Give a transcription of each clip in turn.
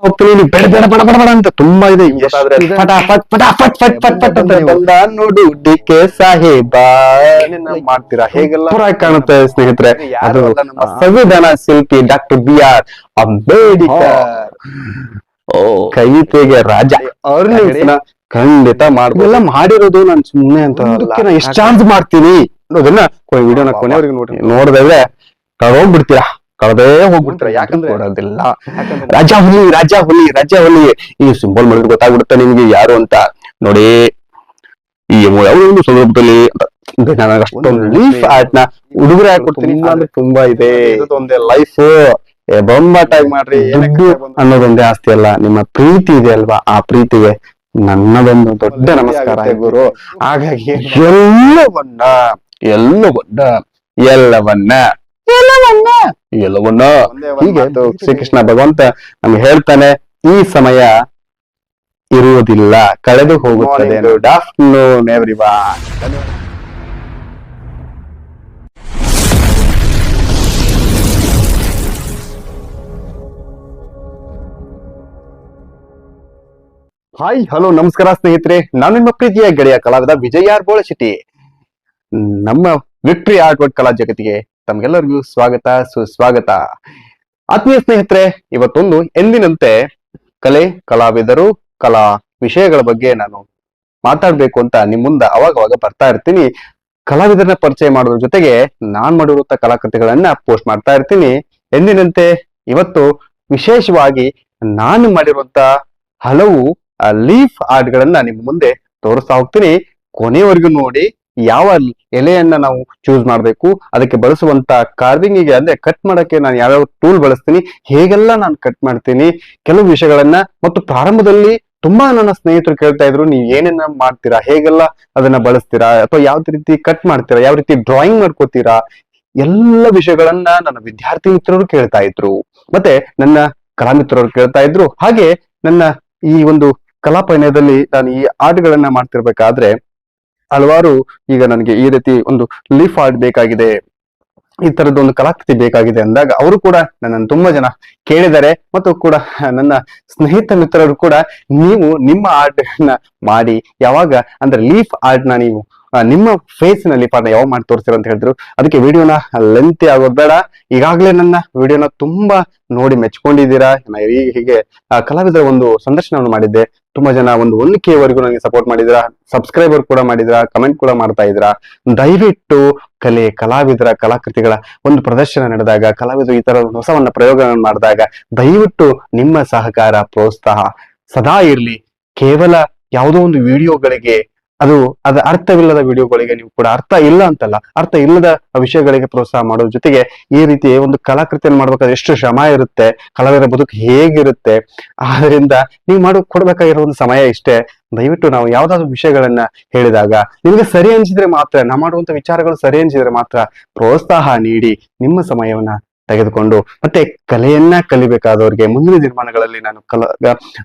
ಹೋಗ್ತೀನಿ, ನೀನ್ ಬೇಡ ಬೇಡ ಬಡ ಬಡ ಬಡ ಅಂತ ತುಂಬಾ ಇದೆ. ಫಟಾಫಟ್ ಫಟಾಫಟ್ ಫಟ್ ಫಟ್ ಫಟ್ ಅಂತ ನೋಡು ಡಿ.ಕೆ. ಸಾಹೇಬ ಮಾಡ್ತೀರಾ, ಹೇಗೆಲ್ಲ ಕಾಣುತ್ತೆ ಸ್ನೇಹಿತರೆ. ಅದು ಸಂವಿಧಾನ ಶಿಲ್ಪಿ ಡಾಕ್ಟರ್ BR ಅಂಬೇಡ್ಕರ್ ಕವಿತೆಗೆ ರಾಜ ಅವ್ರನ್ನ ಖಂಡಿತ ಮಾಡ್ಬೋದೆಲ್ಲ ಮಾಡಿರೋದು. ನಾನು ಸುಮ್ನೆ ಅಂತ ಎಷ್ಟು ಚಾನ್ಸ್ ಮಾಡ್ತೀನಿ ಅನ್ನೋದನ್ನ ವಿಡಿಯೋನ ಕೊನೆವರೆಗೂ ನೋಡಿದ್ರೆ ಕಳ್ದೋಗ್ಬಿಡ್ತೀರಾ, ಕಳೆದೇ ಹೋಗ್ಬಿಡ್ತೀರಾ. ಯಾಕಂದ್ರೆ ನೋಡೋದಿಲ್ಲ. ರಾಜ ಹುಲಿ ರಾಜ ಹುಲಿ ರಾಜ ಹುಲಿ ಈ ಸಿಂಬಲ್ ಮಾಡಿದ್ರೆ ಗೊತ್ತಾಗ್ಬಿಡುತ್ತೆ ನಿಮ್ಗೆ ಯಾರು ಅಂತ. ನೋಡಿ ಈ ಯಾವ್ದೊಂದು ಸಂದರ್ಭದಲ್ಲಿ ನನಗೆ ಅಷ್ಟೊಂದು ಲೀಫ್ ಆರ್ಟ್ ನ ಹುಡುಗರು ಹಾಕೊಡ್ತೀನಿ ಅಂದ್ರೆ ತುಂಬಾ ಇದೆ. ಒಂದೇ ಲೈಫ್ ಬೊಂಬಾಟಾಗಿ ಮಾಡ್ರಿ. ದುಡ್ಡು ಅನ್ನೋದೊಂದೇ ಆಸ್ತಿ ಅಲ್ಲ, ನಿಮ್ಮ ಪ್ರೀತಿ ಇದೆ ಅಲ್ವಾ, ಆ ಪ್ರೀತಿಗೆ ನನ್ನದೊಂದು ದೊಡ್ಡ ನಮಸ್ಕಾರ ಗುರು. ಹಾಗಾಗಿ ಎಲ್ಲವನ್ನ ಎಲ್ಲವನ್ನ ಎಲ್ಲವನ್ನ ಎಲ್ಲವನ್ನ ಎಲ್ಲವನ್ನ ಹೀಗೆ ಶ್ರೀಕೃಷ್ಣ ಭಗವಂತ ನಮ್ಗೆ ಹೇಳ್ತಾನೆ, ಈ ಸಮಯ ಇರುವುದಿಲ್ಲ, ಕಳೆದು ಹೋಗುತ್ತದೆ. Good afternoon everyone. Hi hello ನಮಸ್ಕಾರ ಸ್ನೇಹಿತರೆ, ನಾನು ನಿಮ್ಮ ಪ್ರೀತಿಯ ಗೆಳೆಯ ಕಲಾವಿದ ವಿಜಯ್ ಆರ್ ಬೋಳಶೆಟ್ಟಿ. ನಮ್ಮ ವಿಕ್ಟ್ರಿ ಆರ್ಟ್ ವರ್ಡ್ ಕಲಾ ಜಗತ್ತಿಗೆ ತಮ್ಗೆಲ್ಲರಿಗೂ ಸ್ವಾಗತ ಸುಸ್ವಾಗತ. ಆತ್ಮೀಯ ಸ್ನೇಹಿತರೆ, ಇವತ್ತೊಂದು ಎಂದಿನಂತೆ ಕಲೆ, ಕಲಾವಿದರು, ಕಲಾ ವಿಷಯಗಳ ಬಗ್ಗೆ ನಾನು ಮಾತಾಡ್ಬೇಕು ಅಂತ ನಿಮ್ ಮುಂದೆ ಅವಾಗ ಬರ್ತಾ ಇರ್ತೀನಿ. ಕಲಾವಿದರನ್ನ ಪರಿಚಯ ಮಾಡೋದ್ರ ಜೊತೆಗೆ ನಾನ್ ಮಾಡಿರುವಂತ ಕಲಾಕೃತಿಗಳನ್ನ ಪೋಸ್ಟ್ ಮಾಡ್ತಾ ಇರ್ತೀನಿ. ಎಂದಿನಂತೆ ಇವತ್ತು ವಿಶೇಷವಾಗಿ ನಾನು ಮಾಡಿರುವಂತ ಹಲವು ಲೀಫ್ ಆರ್ಟ್ ಗಳನ್ನ ನಿಮ್ ಮುಂದೆ ತೋರಿಸ್ತಾ ಹೋಗ್ತೀನಿ. ಕೊನೆವರೆಗೂ ನೋಡಿ. ಯಾವ ಎಲೆಯನ್ನ ನಾವು ಚೂಸ್ ಮಾಡ್ಬೇಕು, ಅದಕ್ಕೆ ಬಳಸುವಂತ ಕಾರ್ವಿಂಗ್ ಗೆ ಅಂದ್ರೆ ಕಟ್ ಮಾಡಕ್ಕೆ ನಾನು ಯಾವ್ಯಾವ ಟೂಲ್ ಬಳಸ್ತೀನಿ, ಹೇಗೆಲ್ಲ ನಾನು ಕಟ್ ಮಾಡ್ತೀನಿ, ಕೆಲವು ವಿಷಯಗಳನ್ನ. ಮತ್ತು ಪ್ರಾರಂಭದಲ್ಲಿ ತುಂಬಾ ನನ್ನ ಸ್ನೇಹಿತರು ಕೇಳ್ತಾ ಇದ್ರು, ನೀವು ಏನೇನ ಮಾಡ್ತೀರಾ, ಹೇಗೆಲ್ಲ ಅದನ್ನ ಬಳಸ್ತೀರಾ, ಅಥವಾ ಯಾವ ರೀತಿ ಕಟ್ ಮಾಡ್ತೀರಾ, ಯಾವ ರೀತಿ ಡ್ರಾಯಿಂಗ್ ಮಾಡ್ಕೋತೀರಾ, ಎಲ್ಲ ವಿಷಯಗಳನ್ನ ನನ್ನ ವಿದ್ಯಾರ್ಥಿ ಮಿತ್ರರು ಕೇಳ್ತಾ ಇದ್ರು, ಮತ್ತೆ ನನ್ನ ಕಲಾ ಮಿತ್ರರು ಕೇಳ್ತಾ ಇದ್ರು. ಹಾಗೆ ನನ್ನ ಈ ಒಂದು ಕಲಾ ಪಯಣದಲ್ಲಿ ನಾನು ಈ ಆರ್ಟ್ಗಳನ್ನ ಮಾಡ್ತಿರ್ಬೇಕಾದ್ರೆ ಹಲವಾರು ಈಗ ನನಗೆ ಈ ರೀತಿ ಒಂದು ಲೀಫ್ ಆರ್ಟ್ ಬೇಕಾಗಿದೆ, ಈ ತರದ್ದು ಒಂದು ಕಲಾಕೃತಿ ಬೇಕಾಗಿದೆ ಅಂದಾಗ ಅವರು ಕೂಡ ನನ್ನನ್ನು ತುಂಬಾ ಜನ ಕೇಳಿದ್ದಾರೆ. ಮತ್ತು ಕೂಡ ನನ್ನ ಸ್ನೇಹಿತ ಮಿತ್ರರು ಕೂಡ ನೀವು ನಿಮ್ಮ ಆರ್ಟ್ ನ ಮಾಡಿ ಯಾವಾಗ ಅಂದ್ರೆ ಲೀಫ್ ಆರ್ಟ್ ನ ನೀವು ನಿಮ್ಮ ಫೇಸ್ ನ ಲೀಫ್ ಆರ್ಟ್ ನ ಯಾವಾಗ ಮಾಡಿ ತೋರಿಸ್ತೀರ ಅಂತ ಹೇಳಿದ್ರು. ಅದಕ್ಕೆ ವಿಡಿಯೋನ ಲೆಂತಿ ಆಗೋದ್ ಬೇಡ, ಈಗಾಗ್ಲೇ ನನ್ನ ವಿಡಿಯೋನ ತುಂಬಾ ನೋಡಿ ಮೆಚ್ಕೊಂಡಿದ್ದೀರಾ. ಹೀಗೆ ಕಲಾವಿದರ ಒಂದು ಸಂದರ್ಶನವನ್ನು ಮಾಡಿದ್ದೆ, ತುಂಬಾ ಜನ ಒಂದು 1K ವರೆಗೂ ನನಗೆ ಸಪೋರ್ಟ್ ಮಾಡಿದ್ರ, ಸಬ್ಸ್ಕ್ರೈಬರ್ ಕೂಡ ಮಾಡಿದ್ರ, ಕಮೆಂಟ್ ಕೂಡ ಮಾಡ್ತಾ ಇದ್ರ. ದಯವಿಟ್ಟು ಕಲೆ, ಕಲಾವಿದರ ಕಲಾಕೃತಿಗಳ ಒಂದು ಪ್ರದರ್ಶನ ನಡೆದಾಗ, ಕಲಾವಿದರು ಈ ತರ ಹೊಸವನ್ನ ಪ್ರಯೋಗಗಳನ್ನು ಮಾಡಿದಾಗ ದಯವಿಟ್ಟು ನಿಮ್ಮ ಸಹಕಾರ ಪ್ರೋತ್ಸಾಹ ಸದಾ ಇರ್ಲಿ. ಕೇವಲ ಯಾವುದೋ ಒಂದು ವಿಡಿಯೋಗಳಿಗೆ ಅದ ಅರ್ಥವಿಲ್ಲದ ವಿಡಿಯೋಗಳಿಗೆ ನೀವು ಕೂಡ ಅರ್ಥ ಇಲ್ಲ ಅಂತಲ್ಲ, ಅರ್ಥ ಇಲ್ಲದ ವಿಷಯಗಳಿಗೆ ಪ್ರೋತ್ಸಾಹ ಮಾಡೋದ್ರ ಜೊತೆಗೆ ಈ ರೀತಿ ಒಂದು ಕಲಾಕೃತಿಯನ್ನು ಮಾಡ್ಬೇಕಾದ್ರೆ ಎಷ್ಟು ಶ್ರಮ ಇರುತ್ತೆ, ಕಲಾವಿದರ ಬದುಕು ಹೇಗಿರುತ್ತೆ, ಆದ್ರಿಂದ ನೀವು ಕೊಡ್ಬೇಕಾಗಿರೋ ಒಂದು ಸಮಯ ಇಷ್ಟೇ. ದಯವಿಟ್ಟು ನಾವು ಯಾವ್ದಾದ್ರು ವಿಷಯಗಳನ್ನ ಹೇಳಿದಾಗ ನಿಮ್ಗೆ ಸರಿ ಅನ್ಸಿದ್ರೆ ಮಾತ್ರ, ನಾ ಮಾಡುವಂತ ವಿಚಾರಗಳು ಸರಿ ಅನ್ಸಿದ್ರೆ ಮಾತ್ರ ಪ್ರೋತ್ಸಾಹ ನೀಡಿ ನಿಮ್ಮ ಸಮಯವನ್ನ ತೆಗೆದುಕೊಂಡು. ಮತ್ತೆ ಕಲೆಯನ್ನ ಕಲಿಬೇಕಾದವ್ರಿಗೆ ಮುಂದಿನ ನಿರ್ಮಾಣಗಳಲ್ಲಿ ನಾನು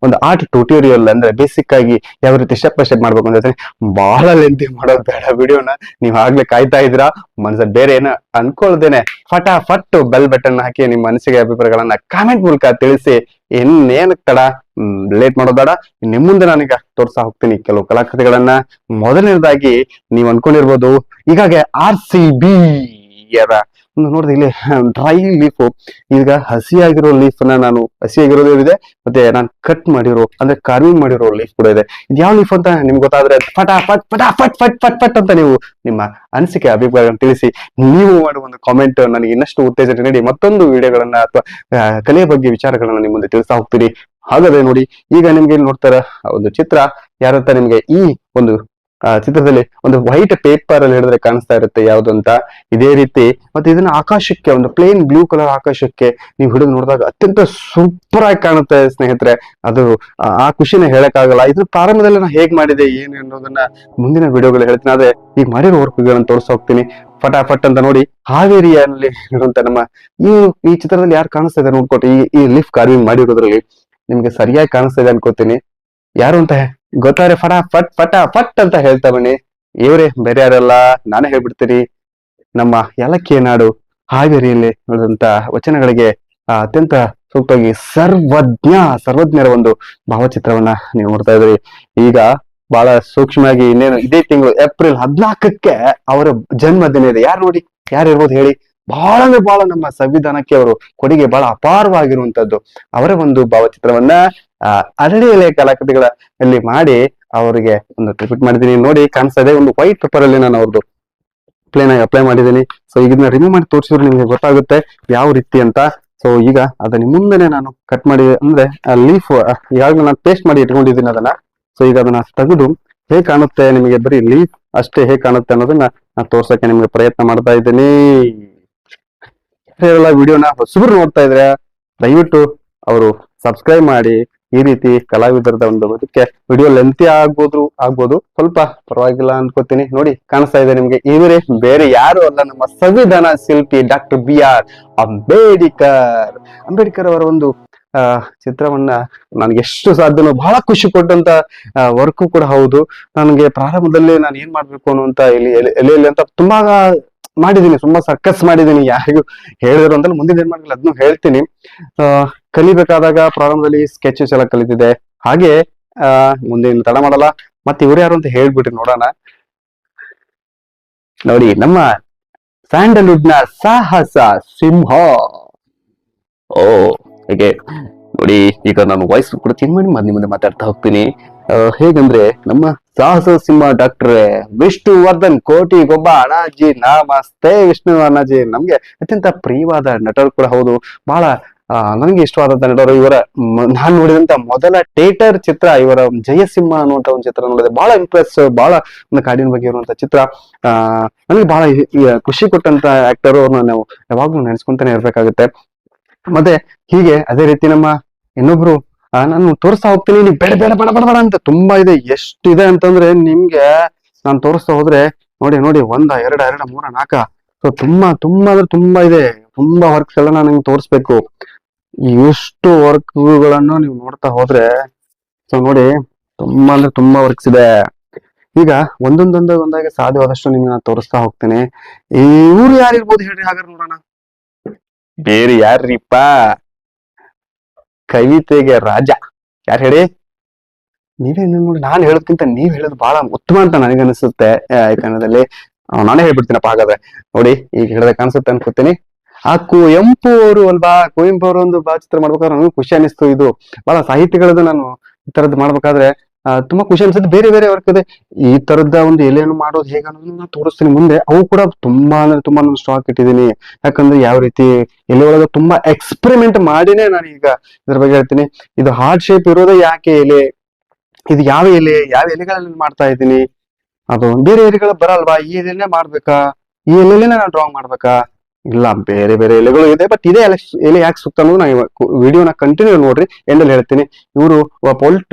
ಒಂದು ಆರ್ಟ್ ಟ್ಯೂಟೋರಿಯಲ್ ಅಂದ್ರೆ ಬೇಸಿಕ್ ಆಗಿ ಯಾವ ರೀತಿ ಸ್ಟೆಪ್ ಬೈ ಸ್ಟೆಪ್ ಮಾಡ್ಬೇಕು ಅಂತ ಬಹಳ ಲೆಂತಿ ಮಾಡೋದು ಬೇಡ. ವಿಡಿಯೋನ ನೀವ್ ಆಗ್ಲೇ ಕಾಯ್ತಾ ಇದ್ರ, ಮನಸ್ಸಲ್ಲಿ ಬೇರೆ ಏನ ಅನ್ಕೊಳ್ದೇನೆ ಫಟಾಫಟ್ ಬೆಲ್ ಬಟನ್ ಹಾಕಿ ನಿಮ್ಮ ಅನಿಸಿಕೆ ಅಭಿಪ್ರಾಯಗಳನ್ನ ಕಾಮೆಂಟ್ ಮೂಲಕ ತಿಳಿಸಿ. ಇನ್ನೇನ್ ತಡ, ಲೇಟ್ ಮಾಡೋದಾಡ, ನಿಮ್ ಮುಂದೆ ನಾನೀಗ ತೋರ್ಸಾ ಹೋಗ್ತೀನಿ ಕೆಲವು ಕಲಾಕೃತಿಗಳನ್ನ. ಮೊದಲನೇದಾಗಿ ನೀವ್ ಅನ್ಕೊಂಡಿರ್ಬೋದು, ಈಗಾಗೆ RCB ನೋಡಿದ್ರೆ ಇಲ್ಲಿ ಡ್ರೈ ಲೀಫ್, ಈಗ ಹಸಿಯಾಗಿರೋ ಲೀಫ್ ನ ನಾನು ಹಸಿಯಾಗಿರೋದು ಇದೆ, ಮತ್ತೆ ನಾನು ಕಟ್ ಮಾಡಿರೋ ಅಂದ್ರೆ ಕಾರ್ವಿಂಗ್ ಮಾಡಿರೋ ಲೀಫ್ ಕೂಡ ಇದೆ. ಇದು ಯಾವ ಲೀಫ್ ಅಂತ ನಿಮ್ಗೆ ಗೊತ್ತಾದ್ರೆ ಫಟಾಫಟ್ ಫಟಾಫಟ್ ಫಟ್ ಫಟ್ ಫಟ್ ಅಂತ ನೀವು ನಿಮ್ಮ ಅನಿಸಿಕೆ ಅಭಿಪ್ರಾಯಗಳನ್ನು ತಿಳಿಸಿ. ನೀವು ಮಾಡುವ ಒಂದು ಕಾಮೆಂಟ್ ನನಗೆ ಇನ್ನಷ್ಟು ಉತ್ತೇಜನ ನೀಡಿ ಮತ್ತೊಂದು ವಿಡಿಯೋಗಳನ್ನ ಅಥವಾ ಕಲೆಯ ಬಗ್ಗೆ ವಿಚಾರಗಳನ್ನ ನಿಮ್ ಮುಂದೆ ತಿಳಿಸ್ತಾ ಹೋಗ್ತೀನಿ. ಹಾಗಾದ್ರೆ ನೋಡಿ, ಈಗ ನಿಮ್ಗೆ ಇಲ್ಲಿ ನೋಡ್ತಾರ ಒಂದು ಚಿತ್ರ ಯಾರಂತ ನಿಮ್ಗೆ ಈ ಒಂದು ಚಿತ್ರದಲ್ಲಿ ಒಂದು ವೈಟ್ ಪೇಪರ್ ಅಲ್ಲಿ ಹಿಡಿದ್ರೆ ಕಾಣಿಸ್ತಾ ಇರುತ್ತೆ ಯಾವ್ದು ಅಂತ. ಇದೇ ರೀತಿ ಮತ್ತೆ ಇದನ್ನ ಆಕಾಶಕ್ಕೆ, ಒಂದು ಪ್ಲೇನ್ ಬ್ಲೂ ಕಲರ್ ಆಕಾಶಕ್ಕೆ ನೀವು ಹಿಡಿದು ನೋಡಿದಾಗ ಅತ್ಯಂತ ಸೂಪರ್ ಆಗಿ ಕಾಣುತ್ತೆ ಸ್ನೇಹಿತರೆ. ಅದು ಆ ಖುಷಿನ ಹೇಳಕ್ಕಾಗಲ್ಲ. ಇದ್ರ ಪ್ರಾರಂಭದಲ್ಲಿ ನಾನು ಹೇಗ್ ಮಾಡಿದೆ ಏನು ಅನ್ನೋದನ್ನ ಮುಂದಿನ ವಿಡಿಯೋಗಳು ಹೇಳ್ತೀನಿ. ಆದ್ರೆ ಈಗ ಮಾಡಿರೋ ವರ್ಕ್ಗಳನ್ನ ತೋರಿಸ್ತಾ ಹೋಗ್ತೀನಿ ಫಟಾಫಟ್ ಅಂತ. ನೋಡಿ, ಹಾವೇರಿಯಲ್ಲಿ ಇರುವಂತ ನಮ್ಮ ಈ ಚಿತ್ರದಲ್ಲಿ ಯಾರು ಕಾಣಿಸ್ತಾ ಇದೆ ನೋಡ್ಕೊಟ್ಟು, ಈ ಲೀಫ್ ಕಾರ್ವಿಂಗ್ ಮಾಡಿರೋದ್ರಲ್ಲಿ ನಿಮ್ಗೆ ಸರಿಯಾಗಿ ಕಾಣಿಸ್ತಾ ಇದೆ ಅನ್ಕೋತೀನಿ. ಯಾರು ಅಂತ ಗೊತ್ತಾರೆ? ಫಟಾಫಟ್ ಫಟಾಫಟ್ ಅಂತ ಹೇಳ್ತಾ ಬನ್ನಿ. ಇವರೇ, ಬೇರೆ ಯಾರಲ್ಲ, ನಾನೇ ಹೇಳ್ಬಿಡ್ತೀನಿ. ನಮ್ಮ ಯಲಕ್ಕಿ ನಾಡು ಹಾವೇರಿಯಲ್ಲಿ ನೋಡಿದಂತ ವಚನಗಳಿಗೆ ಅತ್ಯಂತ ಸೂಕ್ತವಾಗಿ ಸರ್ವಜ್ಞರ ಒಂದು ಭಾವಚಿತ್ರವನ್ನ ನೀವು ನೋಡ್ತಾ ಇದ್ರಿ. ಈಗ ಬಹಳ ಸೂಕ್ಷ್ಮವಾಗಿ ಇನ್ನೇನು ಇದೇ ತಿಂಗಳು ಏಪ್ರಿಲ್ 14ಕ್ಕೆ ಅವರ ಜನ್ಮದಿನ ಇದೆ. ಯಾರು ಇರ್ಬೋದು ಹೇಳಿ? ಬಹಳ ಅಂದ್ರೆ ಬಹಳ ನಮ್ಮ ಸಂವಿಧಾನಕ್ಕೆ ಅವರು ಕೊಡುಗೆ ಬಹಳ ಅಪಾರವಾಗಿರುವಂತದ್ದು. ಅವರ ಒಂದು ಭಾವಚಿತ್ರವನ್ನ ಅರಳಿ ಎಲೆ ಕಲಾಕೃತಿಗಳಲ್ಲಿ ಮಾಡಿ ಅವರಿಗೆ ಒಂದು ಟ್ರಿಬ್ಯೂಟ್ ಮಾಡಿದೀನಿ. ನೋಡಿ ಕಾಣಿಸ್ತಾ ಇದೆ, ಒಂದು ವೈಟ್ ಪೇಪರ್ ಅಲ್ಲಿ ನಾನು ಅವ್ರದ್ದು ಪ್ಲೇನ್ ಆಗಿ ಅಪ್ಲೈ ಮಾಡಿದ್ದೀನಿ. ಸೊ ಈಗ ಇದನ್ನ ರಿಮೂವ್ ಮಾಡಿ ತೋರಿಸಿದ್ರೆ ನಿಮ್ಗೆ ಗೊತ್ತಾಗುತ್ತೆ ಯಾವ ರೀತಿ ಅಂತ. ಸೊ ಈಗ ಅದನ್ನ ಮುಂದೆನೆ ನಾನು ಕಟ್ ಮಾಡಿ, ಅಂದ್ರೆ ಲೀಫ್ ಈಗಾಗಲೇ ನಾನು ಪೇಸ್ಟ್ ಮಾಡಿ ಇಟ್ಕೊಂಡಿದ್ದೀನಿ ಅದನ್ನ. ಸೊ ಈಗ ಅದನ್ನ ತೆಗೆದು ಹೇಗೆ ಕಾಣುತ್ತೆ ನಿಮಗೆ, ಬರೀ ಲೀಫ್ ಅಷ್ಟೇ ಹೇಗೆ ಕಾಣುತ್ತೆ ಅನ್ನೋದನ್ನ ನಾನು ತೋರ್ಸಕ್ಕೆ ನಿಮ್ಗೆ ಪ್ರಯತ್ನ ಮಾಡ್ತಾ ಇದ್ದೀನಿ. ವಿಡಿಯೋನ ಹೊಸಬ್ರು ನೋಡ್ತಾ ಇದ್ರೆ ದಯವಿಟ್ಟು ಅವರು ಸಬ್ಸ್ಕ್ರೈಬ್ ಮಾಡಿ. ಈ ರೀತಿ ಕಲಾವಿದರದ ಒಂದು ಇದಕ್ಕೆ ವಿಡಿಯೋ ಲೆಂತಿ ಆಗ್ಬೋದು, ಸ್ವಲ್ಪ ಪರವಾಗಿಲ್ಲ ಅನ್ಕೋತೀನಿ. ನೋಡಿ ಕಾಣಿಸ್ತಾ ಇದೆ ನಿಮ್ಗೆ, ಇವರೇ ಬೇರೆ ಯಾರು ಅಲ್ಲ, ನಮ್ಮ ಸಂವಿಧಾನ ಶಿಲ್ಪಿ ಡಾಕ್ಟರ್ BR ಅಂಬೇಡ್ಕರ್ ಅವರ ಒಂದು ಚಿತ್ರವನ್ನ ನನಗೆ ಎಷ್ಟು ಸಾಧ್ಯನೋ ಬಹಳ ಖುಷಿ ಕೊಟ್ಟಂತ ವರ್ಕು ಕೂಡ ಹೌದು. ನನಗೆ ಪ್ರಾರಂಭದಲ್ಲಿ ನಾನು ಏನ್ ಮಾಡ್ಬೇಕು ಅನ್ನುವಂತ ಎಲೆಯಲ್ಲಿ ಅಂತ ತುಂಬಾ ಮಾಡಿದೀನಿ, ತುಂಬಾ ಸರ್ಕಸ್ ಮಾಡಿದೀನಿ. ಯಾರಿಗೂ ಹೇಳಿದ್ರು ಅಂತಲ್ಲ, ಮುಂದಿನ ಏನ್ ಮಾಡಿಲ್ಲ ಅದನ್ನು ಹೇಳ್ತೀನಿ. ಕಲಿಬೇಕಾದಾಗ ಪ್ರಾರಂಭದಲ್ಲಿ ಸ್ಕೆಚಸ್ ಎಲ್ಲ ಕಲಿತಿದೆ. ಹಾಗೆ ಮುಂದಿನ ತಡ ಮಾಡಲ್ಲ, ಮತ್ತೆ ಇವ್ರು ಯಾರು ಅಂತ ಹೇಳ್ಬಿಟ್ರಿ ನೋಡೋಣ. ನೋಡಿ, ನಮ್ಮ ಸ್ಯಾಂಡಲ್ವುಡ್ ನ ಸಾಹಸ ಸಿಂಹ. ಹೀಗೆ ನೋಡಿ, ಈಗ ನಾನು ವಾಯ್ಸ್ ಕೂಡ ಚೇಂಜ್ ಮಾಡಿ ನಿಮ್ಮ ಮುಂದೆ ಮಾತಾಡ್ತಾ ಹೋಗ್ತೀನಿ. ಹೇಗಂದ್ರೆ ನಮ್ಮ ಸಾಹಸ ಸಿಂಹ ಡಾಕ್ಟರ್ ವಿಷ್ಣುವರ್ಧನ್ ಕೋಟಿಗೊಬ್ಬ ಅಣ್ಣಾಜಿ. ನಮಸ್ತೆ ವಿಷ್ಣು ಅಣ್ಣಾಜಿ. ನಮ್ಗೆ ಅತ್ಯಂತ ಪ್ರಿಯವಾದ ನಟರು ಕೂಡ ಹೌದು. ಬಹಳ ನನಗೆ ಇಷ್ಟವಾದಂತ ನಟರು. ನಾನ್ ನೋಡಿದಂತ ಮೊದಲ ಥಿಯೇಟರ್ ಚಿತ್ರ ಇವರ ಜಯಸಿಂಹ ಅನ್ನುವಂತ ಒಂದು ಚಿತ್ರ ನೋಡಿದೆ. ಬಹಳ ಇಂಪ್ರೆಸ್, ಬಹಳ ಒಂದು ಕಾಡಿನ ಬಗ್ಗೆ ಇರುವಂತ ಚಿತ್ರ. ನನಗೆ ಬಹಳ ಖುಷಿ ಕೊಟ್ಟಂತ ಆಕ್ಟರ್. ಅವ್ರನ್ನ ನಾವು ಯಾವಾಗ್ಲೂ ನೆನೆಸ್ಕೊಂತಾನೆ ಇರ್ಬೇಕಾಗುತ್ತೆ. ಮತ್ತೆ ಹೀಗೆ ಅದೇ ರೀತಿ ನಮ್ಮ ಇನ್ನೊಬ್ರು ನಾನು ತೋರಿಸ್ತಾ ಹೋಗ್ತೀನಿ. ನೀವು ಬೇಡ ಬೇಡ ಬೇಡ ಬೇಡ ಬೇಡ ಅಂತ ತುಂಬಾ ಇದೆ. ಎಷ್ಟಿದೆ ಅಂತಂದ್ರೆ ನಿಮ್ಗೆ ನಾನು ತೋರಿಸ್ತಾ ಹೋದ್ರೆ ನೋಡಿ 1 2 3 4. ಸೊ ತುಂಬಾ ಅಂದ್ರೆ ತುಂಬಾ ಇದೆ. ತುಂಬಾ ವರ್ಕ್ಸ್ ಎಲ್ಲ ನಾನು ನಿಮ್ಗೆ ತೋರಿಸ್ಬೇಕು. ಎಷ್ಟು ವರ್ಕ್ಗಳನ್ನು ನೀವು ನೋಡ್ತಾ ಹೋದ್ರೆ, ಸೊ ನೋಡಿ ತುಂಬಾ ಅಂದ್ರೆ ತುಂಬಾ ವರ್ಕ್ಸ್ ಇದೆ. ಈಗ ಒಂದಾಗಿ ಸಾಧ್ಯವಾದಷ್ಟು ನಿಮ್ಗೆ ನಾನು ತೋರಿಸ್ತಾ ಹೋಗ್ತೀನಿ. ಇವ್ರು ಯಾರಿರ್ಬೋದು ಹೇಳ್ರಿ? ಹಾಗಾದ್ರೆ ನೋಡೋಣ. ಬೇರೆ ಯಾರ್ರಿಪ್ಪ, ಕವಿತೆಗೆ ರಾಜ. ಯಾರು ಹೇಳಿ? ನೀವೇ ನೋಡಿ, ನಾನು ಹೇಳೋದ್ಕಿಂತ ನೀವ್ ಹೇಳೋದು ಬಹಳ ಉತ್ತಮ ಅಂತ ನನಗೆ ಅನಿಸುತ್ತೆ. ಈ ಕನ್ನಡದಲ್ಲಿ ನಾನೇ ಹೇಳ್ಬಿಡ್ತೀನಪ್ಪ. ಹಾಗಾದ್ರೆ ನೋಡಿ, ಈಗ ಹೇಳಿದ್ರೆ ಕಾಣಿಸುತ್ತೆ ಅನ್ಕೋತೀನಿ. ಕುವೆಂಪು ಅವರು ಅಲ್ವಾ? ಕುವೆಂಪು ಅವರು ಒಂದು ಭಾವಚಿತ್ರ ಮಾಡ್ಬೇಕಾದ್ರೆ ನನಗೂ ಖುಷಿ ಅನಿಸ್ತು. ಇದು ಬಹಳ ಸಾಹಿತ್ಯಗಳದ್ದು ನಾನು ಈ ತರದ್ದು ಮಾಡ್ಬೇಕಾದ್ರೆ ತುಂಬಾ ಖುಷಿ ಅನ್ಸುತ್ತೆ. ಬೇರೆ ವರ್ಕ್ ಇದೆ. ಈ ತರದ ಒಂದು ಎಲೆಯನ್ನು ಮಾಡೋದು ಹೇಗೆ ಅನ್ನೋದನ್ನ ನಾನು ತೋರಿಸ್ತೀನಿ ಮುಂದೆ. ಅವು ಕೂಡ ತುಂಬಾ ಅಂದ್ರೆ ತುಂಬಾ ಸ್ಟಾಕ್ ಇಟ್ಟಿದ್ದೀನಿ. ಯಾಕಂದ್ರೆ ಯಾವ ರೀತಿ ಎಲೆ ಒಳಗೆ ತುಂಬಾ ಎಕ್ಸ್ಪೆರಿಮೆಂಟ್ ಮಾಡಿನೇ ನಾನು ಈಗ ಇದ್ರ ಬಗ್ಗೆ ಹೇಳ್ತೀನಿ. ಇದು ಹಾರ್ಟ್ ಶೇಪ್ ಇರೋದೇ ಯಾಕೆ ಎಲೆ, ಇದು ಯಾವ ಎಲೆಗಳಲ್ಲಿ ಮಾಡ್ತಾ ಇದ್ದೀನಿ, ಅದು ಬೇರೆ ಎಲೆಗಳು ಬರಲ್ವಾ? ಈ ಎಲೆನೇ ಮಾಡ್ಬೇಕಾ? ಈ ಎಲೆನೇ ನಾನು ಡ್ರಾ ಮಾಡ್ಬೇಕಾ? ಇಲ್ಲ, ಬೇರೆ ಎಲೆಗಳು ಇದೆ. ಬಟ್ ಇದೇ ಎಲೆ ಯಾಕೆ ಸೂಕ್ತ ಅನ್ನೋದು ನಾನು ವಿಡಿಯೋನ ಕಂಟಿನ್ಯೂ ನೋಡ್ರಿ, ಎಂಡಲ್ಲಿ ಹೇಳ್ತೀನಿ. ಇವರು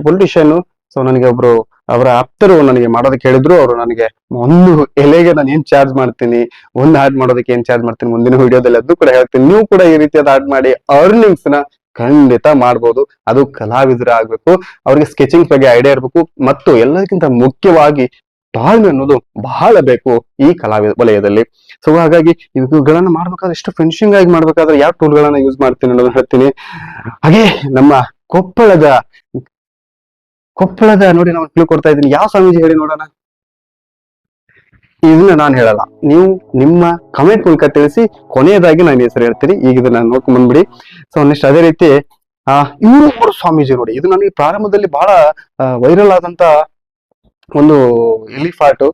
ಪೊಲಿಟಿಷಿಯನ್. ಸೊ ನನಗೆ ಒಬ್ರು ಅವರ ಆಪ್ತರು ನನಗೆ ಮಾಡೋದಕ್ಕೆ ಹೇಳಿದ್ರು. ಅವರು ನನಗೆ ಒಂದು ಎಲೆಗೆ ನಾನು ಏನ್ ಚಾರ್ಜ್ ಮಾಡ್ತೀನಿ, ಒಂದು ಆಡ್ ಮಾಡೋದಕ್ಕೆ ಏನ್ ಚಾರ್ಜ್ ಮಾಡ್ತೀನಿ, ಮುಂದಿನ ವಿಡಿಯೋದಲ್ಲಿ ಅದು ಕೂಡ ಹೇಳ್ತೀನಿ. ನೀವು ಕೂಡ ಈ ರೀತಿಯಾದ ಆಡ್ ಮಾಡಿ ಅರ್ನಿಂಗ್ಸ್ ನ ಖಂಡಿತ ಮಾಡ್ಬೋದು. ಅದು ಕಲಾವಿದರ ಆಗ್ಬೇಕು, ಅವ್ರಿಗೆ ಸ್ಕೆಚಿಂಗ್ ಬಗ್ಗೆ ಐಡಿಯಾ ಇರ್ಬೇಕು, ಮತ್ತು ಎಲ್ಲದಕ್ಕಿಂತ ಮುಖ್ಯವಾಗಿ ತಾಳ್ಮೆ ಅನ್ನೋದು ಬಹಳ ಬೇಕು ಈ ಕಲಾವಿದ ವಲಯದಲ್ಲಿ. ಸೊ ಹಾಗಾಗಿ ಇವುಗಳನ್ನ ಮಾಡ್ಬೇಕಾದ್ರೆ ಎಷ್ಟು ಫಿನಿಶಿಂಗ್ ಆಗಿ ಮಾಡ್ಬೇಕಾದ್ರೆ ಯಾವ ಟೂಲ್ ಗಳನ್ನ ಯೂಸ್ ಮಾಡ್ತೀನಿ ಅನ್ನೋದನ್ನ ಹೇಳ್ತೀನಿ. ಹಾಗೆ ನಮ್ಮ ಕೊಪ್ಪಳದ ನೋಡಿ, ನಾವು ಕ್ಲೂ ಕೊಡ್ತಾ ಇದ್ದೀನಿ. ಯಾವ ಸ್ವಾಮೀಜಿ ಹೇಳಿ ನೋಡೋಣ? ಇದನ್ನ ನಾನು ಹೇಳಲ್ಲ, ನೀವು ನಿಮ್ಮ ಕಮೆಂಟ್ ಮೂಲಕ ತಿಳಿಸಿ. ಕೊನೆಯದಾಗಿ ನಾನು ಹೆಸರು ಹೇಳ್ತೀನಿ. ಈಗ ಇದನ್ನ ನೋಡ್ಕೊಂಡ್ ಬಂದ್ಬಿಡಿ. ಸೊ ನೆಕ್ಸ್ಟ್ ಅದೇ ರೀತಿ ಇವರು ಸ್ವಾಮೀಜಿ ನೋಡಿ, ಇದು ನನಗೆ ಪ್ರಾರಂಭದಲ್ಲಿ ಬಹಳ ವೈರಲ್ ಆದಂತ ಒಂದು ಎಲಿಫಾಟ್.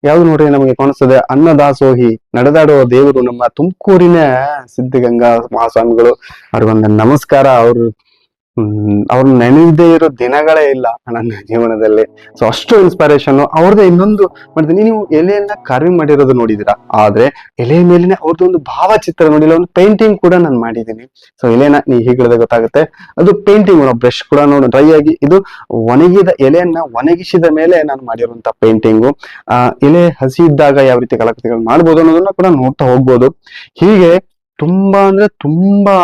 ಯಾವ್ದು ನೋಡ್ರಿ ನಮಗೆ ಕಾಣಿಸ್ತದೆ? ಅನ್ನದಾಸೋಹಿ, ನಡೆದಾಡುವ ದೇವರು, ನಮ್ಮ ತುಮಕೂರಿನ ಸಿದ್ಧಗಂಗಾ ಮಹಾಸ್ವಾಮಿಗಳು. ಅವ್ರಿಗೊಂದು ನಮಸ್ಕಾರ. ಅವ್ರನ್ನ ನೆನೆಯದೇ ಇರೋ ದಿನಗಳೇ ಇಲ್ಲ ನನ್ನ ಜೀವನದಲ್ಲಿ. ಸೊ ಅಷ್ಟು ಇನ್ಸ್ಪಿರೇಷನ್ ಅವ್ರದ್ದೇ. ಇನ್ನೊಂದು ಮಾಡ್ತೀನಿ, ನೀವು ಎಲೆಯನ್ನ ಕಾರ್ವಿಂಗ್ ಮಾಡಿರೋದು ನೋಡಿದೀರಾ, ಆದ್ರೆ ಎಲೆ ಮೇಲಿನ ಅವ್ರದ್ದು ಒಂದು ಭಾವಚಿತ್ರ ನೋಡಿಲ್ಲ, ಒಂದು ಪೇಂಟಿಂಗ್ ಕೂಡ ನಾನು ಮಾಡಿದ್ದೀನಿ. ಸೊ ಎಲೆನ ನೀವು ಹೀಗೆ ಗೊತ್ತಾಗುತ್ತೆ. ಅದು ಪೇಂಟಿಂಗ್ ಬ್ರಷ್ ಕೂಡ ನೋಡಿ ಡ್ರೈ ಆಗಿ, ಇದು ಒಣಗಿದ ಎಲೆಯನ್ನ ಒಣಗಿಸಿದ ಮೇಲೆ ನಾನು ಮಾಡಿರುವಂತ ಪೇಂಟಿಂಗು. ಎಲೆ ಹಸಿ ಇದ್ದಾಗ ಯಾವ ರೀತಿ ಕಲಾಕೃತಿಗಳು ಮಾಡ್ಬೋದು ಅನ್ನೋದನ್ನ ಕೂಡ ನೋಡ್ತಾ ಹೋಗ್ಬೋದು. ಹೀಗೆ ತುಂಬಾ ಅಂದ್ರೆ ತುಂಬಾ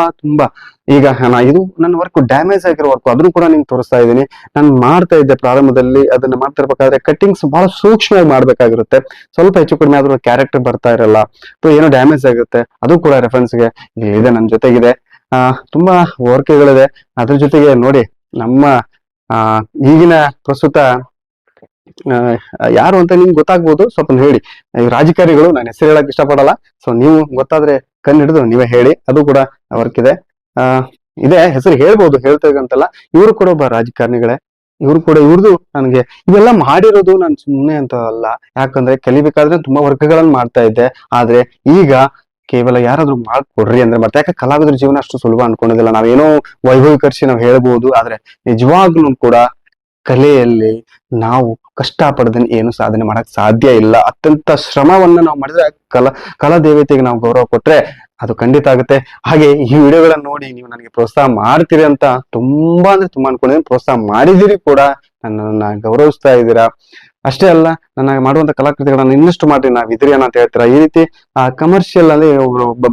ಈಗ ಇದು ನನ್ನ ವರ್ಕ್ ಡ್ಯಾಮೇಜ್ ಆಗಿರೋ ವರ್ಕ್, ಅದನ್ನು ಕೂಡ ನಿಮ್ಗೆ ತೋರಿಸ್ತಾ ಇದ್ದೀನಿ. ನಾನು ಮಾಡ್ತಾ ಇದ್ದೆ ಪ್ರಾರಂಭದಲ್ಲಿ. ಅದನ್ನ ಮಾಡ್ತಿರ್ಬೇಕಾದ್ರೆ ಕಟ್ಟಿಂಗ್ಸ್ ಬಹಳ ಸೂಕ್ಷ್ಮವಾಗಿ ಮಾಡ್ಬೇಕಾಗಿರುತ್ತೆ. ಸ್ವಲ್ಪ ಹೆಚ್ಚು ಕಡಿಮೆ ಆದ್ರೂ ಕ್ಯಾರೆಕ್ಟರ್ ಬರ್ತಾ ಇರಲ್ಲ, ಏನೋ ಡ್ಯಾಮೇಜ್ ಆಗುತ್ತೆ. ಅದು ಕೂಡ ರೆಫರೆನ್ಸ್ಗೆ ಇದೆ, ನನ್ನ ಜೊತೆಗಿದೆ. ತುಂಬಾ ವರ್ಕ್ಗಳಿದೆ. ಅದ್ರ ಜೊತೆಗೆ ನೋಡಿ ನಮ್ಮ ಆ ಈಗಿನ ಪ್ರಸ್ತುತ ಯಾರು ಅಂತ ನಿಮ್ಗೆ ಗೊತ್ತಾಗ್ಬೋದು, ಸ್ವಲ್ಪ ಹೇಳಿ. ಈ ರಾಜಕಾರಣಿಗಳು, ನಾನು ಹೆಸರು ಹೇಳಕ್ ಇಷ್ಟಪಡಲ್ಲ, ಸೊ ನೀವು ಗೊತ್ತಾದ್ರೆ ಕಣ್ಣು ಹಿಡಿದು ನೀವೇ ಹೇಳಿ. ಅದು ಕೂಡ ವರ್ಕ್ ಇದೆ. ಆ ಇದೆ, ಹೆಸರು ಹೇಳ್ಬೋದು, ಹೇಳ್ತಕ್ಕಂತಲ್ಲ. ಇವರು ಕೂಡ ಒಬ್ಬ ರಾಜಕಾರಣಿಗಳೇ. ಇವ್ರು ಕೂಡ, ಇವ್ರದ್ದು ನನಗೆ ಇವೆಲ್ಲ ಮಾಡಿರೋದು ನಾನು ಸುಮ್ಮನೆ ಅಂತ ಅಲ್ಲ. ಯಾಕಂದ್ರೆ ಕಲಿಬೇಕಾದ್ರೆ ತುಂಬಾ ವರ್ಕ್ಗಳನ್ನ ಮಾಡ್ತಾ ಇದ್ದೆ. ಆದ್ರೆ ಈಗ ಕೇವಲ ಯಾರಾದ್ರೂ ಮಾಡ್ಕೊಡ್ರಿ ಅಂದ್ರೆ ಮತ್ತೆ, ಯಾಕೆ ಕಲಾವಿದರ ಜೀವನ ಅಷ್ಟು ಸುಲಭ ಅನ್ಕೊಂಡಿದಿಲ್ಲ. ನಾವೇನೋ ವೈಭವೀಕರಿಸಿ ನಾವು ಹೇಳ್ಬೋದು, ಆದ್ರೆ ನಿಜವಾಗ್ಲೂ ಕೂಡ ಕಲೆಯಲ್ಲಿ ನಾವು ಕಷ್ಟ ಪಡದನ್ ಏನು ಸಾಧನೆ ಮಾಡಕ್ ಸಾಧ್ಯ ಇಲ್ಲ. ಅತ್ಯಂತ ಶ್ರಮವನ್ನ ನಾವು ಮಾಡಿದ್ರೆ ಕಲಾ ದೇವತೆಗೆ ನಾವು ಗೌರವ ಕೊಟ್ರೆ ಅದು ಖಂಡಿತ ಆಗುತ್ತೆ. ಹಾಗೆ ಈ ವಿಡಿಯೋಗಳನ್ನ ನೋಡಿ ನೀವು ನನಗೆ ಪ್ರೋತ್ಸಾಹ ಮಾಡ್ತೀರಿ ಅಂತ ತುಂಬಾ ಅಂದ್ರೆ ತುಂಬಾ ಅನ್ಕೊಂಡಿದ್ದೀನಿ. ಪ್ರೋತ್ಸಾಹ ಮಾಡಿದಿರಿ ಕೂಡ, ನನ್ನನ್ನ ಗೌರವಿಸ್ತಾ ಇದ್ದೀರಾ. ಅಷ್ಟೇ ಅಲ್ಲ, ನನ್ನ ಮಾಡುವಂತ ಕಲಾಕೃತಿಗಳನ್ನ ಇನ್ನಷ್ಟು ಮಾಡ್ರಿ, ನಾವ್ ಇದ್ರಿ ಅಂತ ಹೇಳ್ತೀರಾ. ಈ ರೀತಿ ಕಮರ್ಷಿಯಲ್ ಅಲ್ಲಿ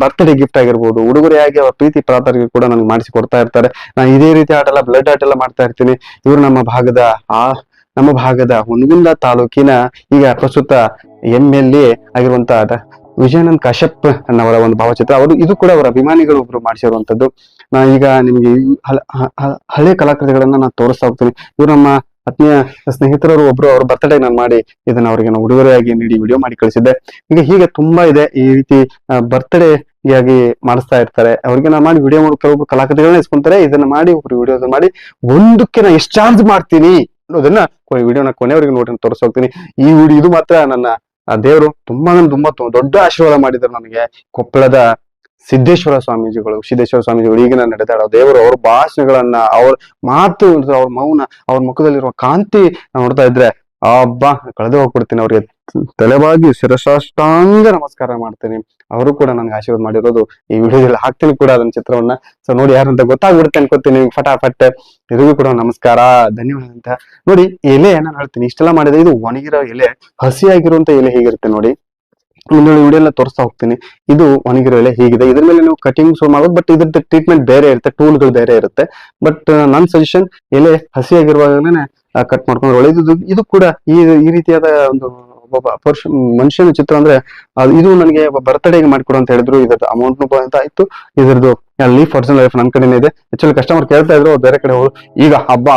ಬರ್ತ್ಡೇ ಗಿಫ್ಟ್ ಆಗಿರ್ಬೋದು, ಉಡುಗೊರೆಯಾಗಿ ಅವ್ರ ಪ್ರೀತಿ ಪಾತ್ರರಿಗೆ ಕೂಡ ನನ್ಗೆ ಮಾಡಿಸಿ ಕೊಡ್ತಾ ಇರ್ತಾರೆ. ನಾನು ಇದೇ ರೀತಿ ಆಟ ಎಲ್ಲ, ಬ್ಲಡ್ ಆರ್ಟ್ ಎಲ್ಲ ಮಾಡ್ತಾ ಇರ್ತೀನಿ. ಇವ್ರು ನಮ್ಮ ಭಾಗದ ಹುನಗುಂದ ತಾಲೂಕಿನ ಈಗ ಪ್ರಸ್ತುತ MLA ಆಗಿರುವಂತ ವಿಜಯಾನಂದ್ ಕಶ್ಯಪ್ ಅನ್ನವರ ಒಂದು ಭಾವಚಿತ್ರ. ಇದು ಕೂಡ ಅವರ ಅಭಿಮಾನಿಗಳು ಒಬ್ರು ಮಾಡಿಸಿರುವಂತದ್ದು. ಈಗ ನಿಮ್ಗೆ ಹಳೆ ಕಲಾಕೃತಿಗಳನ್ನ ನಾನು ತೋರಿಸ್ತಾ ಹೋಗ್ತೀನಿ. ಇವ್ರು ನಮ್ಮ ಆತ್ಮೀಯ ಸ್ನೇಹಿತರವರು ಒಬ್ರು, ಅವ್ರ ಬರ್ತ್ಡೇ ನಾನು ಮಾಡಿ ಇದನ್ನ ಅವರಿಗೆ ನಾವು ಉಡುಗೊರೆಯಾಗಿ ನೀಡಿ ವಿಡಿಯೋ ಮಾಡಿ ಕಳಿಸಿದ್ದೆ. ಹೀಗೆ ತುಂಬಾ ಇದೆ. ಈ ರೀತಿ ಬರ್ತ್ಡೇ ಆಗಿ ಮಾಡಿಸ್ತಾ ಇರ್ತಾರೆ. ಅವ್ರಿಗೆ ನಾನು ಮಾಡಿ ವಿಡಿಯೋ ಮಾಡಿ, ಕೆಲವೊಬ್ರು ಕಲಾಕೃತಿಗಳನ್ನ ಇಸ್ಕೊಂತಾರೆ. ಇದನ್ನ ಮಾಡಿ ಒಬ್ರು ವಿಡಿಯೋ ಮಾಡಿ ಒಂದಕ್ಕೆ ನಾ ಎಷ್ಟು ಚಾರ್ಜ್ ಮಾಡ್ತೀನಿ ಅನ್ನೋದನ್ನ ವಿಡಿಯೋನ ಕೊನೆಯವರೆಗೆ ನೋಡಿ ತೋರಿಸ್ತಾ ಹೋಗ್ತೀನಿ. ಇದು ಮಾತ್ರ ನನ್ನ ದೇವರು ತುಂಬಾ ದೊಡ್ಡ ಆಶೀರ್ವಾದ ಮಾಡಿದ್ದಾರೆ ನನಗೆ. ಕೊಪ್ಪಳದ ಸಿದ್ದೇಶ್ವರ ಸ್ವಾಮೀಜಿಗಳು ಈಗಿನ ನಡೆದಾಡೋ ದೇವರು, ಅವ್ರ ಭಾಷಣಗಳನ್ನ, ಅವ್ರ ಮಾತು, ಅವ್ರ ಮೌನ, ಅವ್ರ ಮುಖದಲ್ಲಿರುವ ಕಾಂತಿ ನೋಡ್ತಾ ಇದ್ರೆ ಹಬ್ಬ ಕಳೆದು ಹೋಗ್ಬಿಡ್ತೀನಿ. ಅವ್ರಿಗೆ ತಲೆಬಾಗಿ ಶಿರಸಾಷ್ಟಾಂಗ ನಮಸ್ಕಾರ ಮಾಡ್ತೀನಿ. ಅವರು ಕೂಡ ನನ್ಗೆ ಆಶೀರ್ವಾದ ಮಾಡಿರೋದು ಈ ವಿಡಿಯೋದಲ್ಲಿ ಹಾಕ್ತೀನಿ ಕೂಡ ಅದನ್ನ ಚಿತ್ರವನ್ನ. ಸೊ ನೋಡಿ, ಯಾರಂತ ಗೊತ್ತಾಗ್ಬಿಡುತ್ತೆ ಅನ್ಕೋತೀನಿ ಫಟಾಫಟ್. ಇದಕ್ಕೂ ಕೂಡ ನಮಸ್ಕಾರ, ಧನ್ಯವಾದ ಅಂತ. ನೋಡಿ, ಎಲೆ ನಾನು ಹೇಳ್ತೀನಿ, ಇಷ್ಟೆಲ್ಲ ಮಾಡಿದೆ. ಇದು ಒಣಗಿರೋ ಎಲೆ, ಹಸಿಯಾಗಿರುವಂತ ಎಲೆ ಹೇಗಿರುತ್ತೆ ನೋಡಿ. ಮುಂದೆ ವಿಡಿಯೋ ಎಲ್ಲ ತೋರಿಸ್ತಾ ಹೋಗ್ತೀನಿ. ಇದು ಒಣಗಿರೋ ಎಲೆ ಹೀಗಿದೆ. ಇದ್ರ ಮೇಲೆ ನೀವು ಕಟಿಂಗ್ ಮಾಡ್ಬೋದು, ಬಟ್ ಇದ್ರದ್ದು ಟ್ರೀಟ್ಮೆಂಟ್ ಬೇರೆ ಇರುತ್ತೆ, ಟೂಲ್ಗಳು ಬೇರೆ ಇರುತ್ತೆ. ಬಟ್ ನನ್ನ ಸಜೆಷನ್, ಎಲೆ ಹಸಿಯಾಗಿರುವಾಗಲೇ ಕಟ್ ಮಾಡ್ಕೊಂಡು ಒಳ್ಳೆಯದು. ಇದು ಕೂಡ ಈ ರೀತಿಯಾದ ಒಂದು ಒಬ್ಬ ಮನುಷ್ಯನ ಚಿತ್ರ ಅಂದ್ರೆ ಇದು ನನಗೆ ಬರ್ತ್ಡೇಗೆ ಮಾಡಿಕೊಡು ಅಂತ ಹೇಳಿದ್ರು. ಇದ್ರದ್ದು ಅಮೌಂಟ್ ಅಂತ ಆಯ್ತು. ಇದ್ರದ್ದು ಲೀಫ್ ಒರಿಜಿನಲ್ ಲೈಫ್ ನನ್ನ ಕಡೆನೇ ಇದೆ. ಆಕ್ಚುಲಿ ಕಸ್ಟಮರ್ ಕೇಳ್ತಾ ಇದ್ರು, ಬೇರೆ ಕಡೆ ಹೋದ್ರು. ಈಗ ಹಬ್ಬ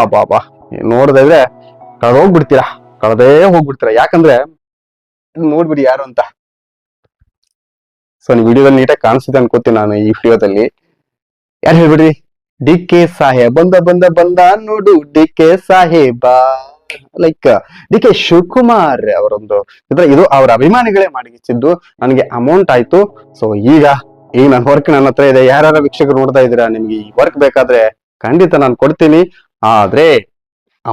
ನೋಡ್ತಾ ಇದ್ರೆ ಕಳೆದೇ ಹೋಗ್ಬಿಡ್ತೀರಾ. ಯಾಕಂದ್ರೆ ನೋಡ್ಬಿಡಿ ಯಾರು ಅಂತ. ಸೊ ನೀವು ವಿಡಿಯೋದಲ್ಲಿ ನೀಟಾಗಿ ಕಾಣಿಸುತ್ತೆ ಅನ್ಕೋತೀನಿ ನಾನು. ಈ ವಿಡಿಯೋದಲ್ಲಿ ಯಾರು ಹೇಳ್ಬಿಡ್ರಿ, DK ಸಾಹೇಬ್ ಬಂದ ನೋಡು, DK ಸಾಹೇಬ, ಲೈಕ್ DK ಶಿವಕುಮಾರ್ ಅವರೊಂದು ಇದು ಅವ್ರ ಅಭಿಮಾನಿಗಳೇ ಮಾಡಿಸಿದ್ದು. ನನಗೆ ಅಮೌಂಟ್ ಆಯ್ತು. ಸೊ ಈಗ ನನ್ನ ವರ್ಕ್ ನನ್ನ ಹತ್ರ ಇದೆ. ಯಾರ್ಯಾರ ವೀಕ್ಷಕರು ನೋಡ್ತಾ ಇದ್ದೀರಾ, ನಿಮ್ಗೆ ಈ ವರ್ಕ್ ಬೇಕಾದ್ರೆ ಖಂಡಿತ ನಾನು ಕೊಡ್ತೀನಿ. ಆದ್ರೆ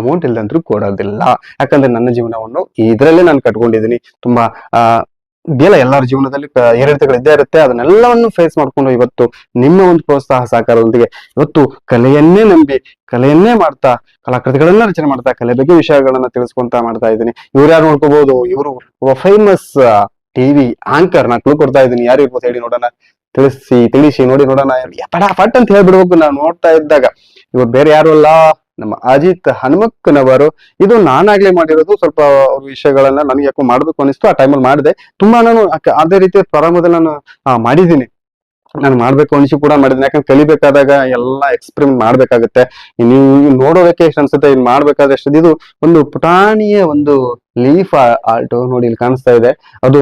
ಅಮೌಂಟ್ ಇಲ್ದಂದ್ರೂ ಕೊಡೋದಿಲ್ಲ. ಯಾಕಂದ್ರೆ ನನ್ನ ಜೀವನವನ್ನು ಇದ್ರಲ್ಲೇ ನಾನು ಕಟ್ಕೊಂಡಿದ್ದೀನಿ. ತುಂಬಾ ಎಲ್ಲರ ಜೀವನದಲ್ಲಿ ಏರಿಳಿತಗಳು ಇದ್ದೇ ಇರುತ್ತೆ. ಅದನ್ನೆಲ್ಲವನ್ನು ಫೇಸ್ ಮಾಡ್ಕೊಂಡು ಇವತ್ತು ನಿಮ್ಮ ಒಂದು ಪ್ರೋತ್ಸಾಹ ಸಹಕಾರದೊಂದಿಗೆ ಇವತ್ತು ಕಲೆಯನ್ನೇ ನಂಬಿ, ಕಲೆಯನ್ನೇ ಮಾಡ್ತಾ, ಕಲಾಕೃತಿಗಳನ್ನ ರಚನೆ ಮಾಡ್ತಾ, ಕಲೆ ಬಗ್ಗೆ ವಿಷಯಗಳನ್ನ ತಿಳಿಸ್ಕೊಂತ ಮಾಡ್ತಾ ಇದ್ದೀನಿ. ಇವ್ರು ಯಾರು ನೋಡ್ಕೋಬಹುದು, ಇವರು ಒಬ್ಬ ಫೇಮಸ್ TV ಆಂಕರ್. ನಾನು ಕ್ಲೂ ಕೊಡ್ತಾ ಇದ್ದೀನಿ, ಯಾರು ಇರ್ಬೋದು ಹೇಳಿ ನೋಡೋಣ. ತಿಳಿಸಿ ನೋಡಿ ನೋಡೋಣ. ಫಟ್ ಅಂತ ಹೇಳ್ಬಿಡ್ಬೇಕು ನಾವು ನೋಡ್ತಾ ಇದ್ದಾಗ. ಇವ್ರು ಬೇರೆ ಯಾರು ಅಲ್ಲ, ನಮ್ಮ ಅಜಿತ್ ಹನುಮಕ್ಕನವರು. ಇದು ನಾನಾಗ್ಲೇ ಮಾಡಿರೋದು. ಸ್ವಲ್ಪ ಅವ್ರ ವಿಷಯಗಳನ್ನ ನನಗೆ ಯಾಕೋ ಮಾಡ್ಬೇಕು ಅನಿಸ್ತು, ಆ ಟೈಮಲ್ಲಿ ಮಾಡಿದೆ. ತುಂಬಾ ನಾನು ಅದೇ ರೀತಿಯ ಪ್ರಾರಂಭದಲ್ಲಿ ನಾನು ಮಾಡಿದ್ದೀನಿ. ನಾನು ಮಾಡ್ಬೇಕು ಅನಿಸಿ ಕೂಡ ಮಾಡಿದ್ದೀನಿ. ಯಾಕಂದ್ರೆ ಕಲಿಬೇಕಾದಾಗ ಎಲ್ಲ ಎಕ್ಸ್ಪೆರಿಮೆಂಟ್ ಮಾಡ್ಬೇಕಾಗತ್ತೆ. ನೀವು ನೋಡೋದಕ್ಕೆ ಎಷ್ಟು ಅನ್ಸುತ್ತೆ, ಇನ್ ಮಾಡ್ಬೇಕಾದ್ರೆ ಎಷ್ಟು. ಇದು ಒಂದು ಪುಟಾಣಿಯ ಒಂದು ಲೀಫ್ ಆರ್ಟ್ ನೋಡಿ, ಇಲ್ಲಿ ಕಾಣಿಸ್ತಾ ಇದೆ. ಅದು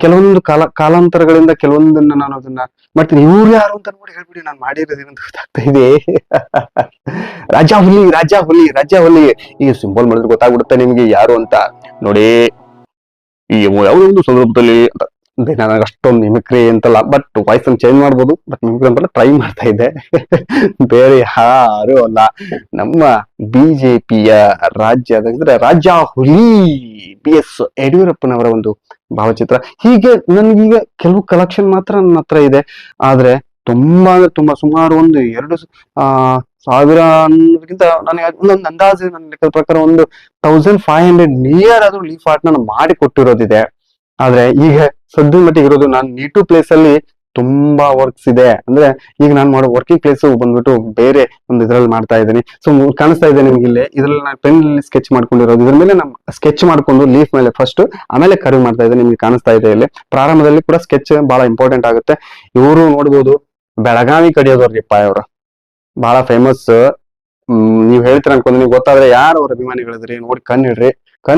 ಕೆಲವೊಂದು ಕಾಲಾಂತರಗಳಿಂದ ಕೆಲವೊಂದನ್ನ ನಾನು ಅದನ್ನ ಮಾಡ್ತೀನಿ. ಇವ್ರು ಯಾರು ಅಂತ ನೋಡಿ ಹೇಳ್ಬಿಡಿ, ನಾನು ಮಾಡಿರೋದೇನು ಗೊತ್ತಾಗ್ತಾ ಇದೆ. ರಾಜ ಹುಲಿ ಈ ಸಿಂಬಲ್ ಮಾಡಿದ್ರೆ ಗೊತ್ತಾಗ್ಬಿಡುತ್ತೆ ನಿಮ್ಗೆ ಯಾರು ಅಂತ. ನೋಡಿ, ಈ ಯಾವುದೊಂದು ಸಂದರ್ಭದಲ್ಲಿ ನನಗೆ ಅಷ್ಟೊಂದು ಮಿಮಿಕ್ರಿ ಅಂತಲ್ಲ, ಬಟ್ ವಾಯ್ಸ್ ಅನ್ನು ಚೇಂಜ್ ಮಾಡ್ಬೋದು. ಬಟ್ ಮಿಮಿಕ್ರಿ ಅಂತಲ್ಲ, ಟ್ರೈ ಮಾಡ್ತಾ ಇದ್ದೆ. ಬೇರೆ ಯಾರು ಅಲ್ಲ, ನಮ್ಮ BJPಯ ರಾಜ ಹುಲಿ BS ಯಡಿಯೂರಪ್ಪನವರ ಒಂದು ಭಾವಚಿತ್ರ. ಹೀಗೆ ನನ್ಗೀಗ ಕೆಲವು ಕಲೆಕ್ಷನ್ ಮಾತ್ರ ನನ್ನ ಹತ್ರ ಇದೆ. ಆದ್ರೆ ತುಂಬಾ ಸುಮಾರು ಒಂದು 2,000 ಅನ್ನೋದಕ್ಕಿಂತ ನನಗೆ ಒಂದೊಂದು ಅಂದಾಜು ನನ್ನ ಲೆಕ್ಕದ ಪ್ರಕಾರ ಒಂದು 1500 ನಿಯರ್ ಆದ್ರೂ ಲೀಫ್ ಆರ್ಟ್ ನಾನು ಮಾಡಿ ಕೊಟ್ಟಿರೋದಿದೆ. ಆದ್ರೆ ಈಗ ಸದ್ಯ ಮಟ್ಟಿಗೆ ಇರೋದು ನಾನು ನೀಟು ಪ್ಲೇಸ್ ಅಲ್ಲಿ ತುಂಬಾ ವರ್ಕ್ಸ್ ಇದೆ. ಅಂದ್ರೆ ಈಗ ನಾನು ಮಾಡೋ ವರ್ಕಿಂಗ್ ಪ್ಲೇಸ್ ಬಂದ್ಬಿಟ್ಟು ಬೇರೆ ಒಂದು ಇದ್ರಲ್ಲಿ ಮಾಡ್ತಾ ಇದ್ದೀನಿ. ಸೊ ಕಾಣಿಸ್ತಾ ಇದೆ ನಿಮ್ಗೆ ಇಲ್ಲಿ. ಇದ್ರಲ್ಲಿ ನಾನು ಪೆನ್ ಸ್ಕೆಚ್ ಮಾಡ್ಕೊಂಡಿರೋದು. ಇದ್ರ ಮೇಲೆ ನಾನು ಸ್ಕೆಚ್ ಮಾಡ್ಕೊಂಡು ಲೀಫ್ ಮೇಲೆ ಫಸ್ಟ್, ಆಮೇಲೆ ಕರ್ವ್ ಮಾಡ್ತಾ ಇದ್ದೆ. ನಿಮ್ಗೆ ಕಾಣಿಸ್ತಾ ಇದೆ ಇಲ್ಲಿ. ಪ್ರಾರಂಭದಲ್ಲಿ ಕೂಡ ಸ್ಕೆಚ್ ಬಹಳ ಇಂಪಾರ್ಟೆಂಟ್ ಆಗುತ್ತೆ. ಇವರು ನೋಡ್ಬೋದು, ಬೆಳಗಾವಿ ಕಡಿಯೋದವ್ರಿಪ್ಪ ಇವ್ರು ಬಹಳ ಫೇಮಸ್. ನೀವ್ ಹೇಳ್ತೀರ ಅನ್ಕೊಂಡ್ ನೀವ್ ಗೊತ್ತಾದ್ರೆ ಯಾರು ಅವ್ರ ಅಭಿಮಾನಿಗಳಿದ್ರಿ ನೋಡಿ ಕಣ್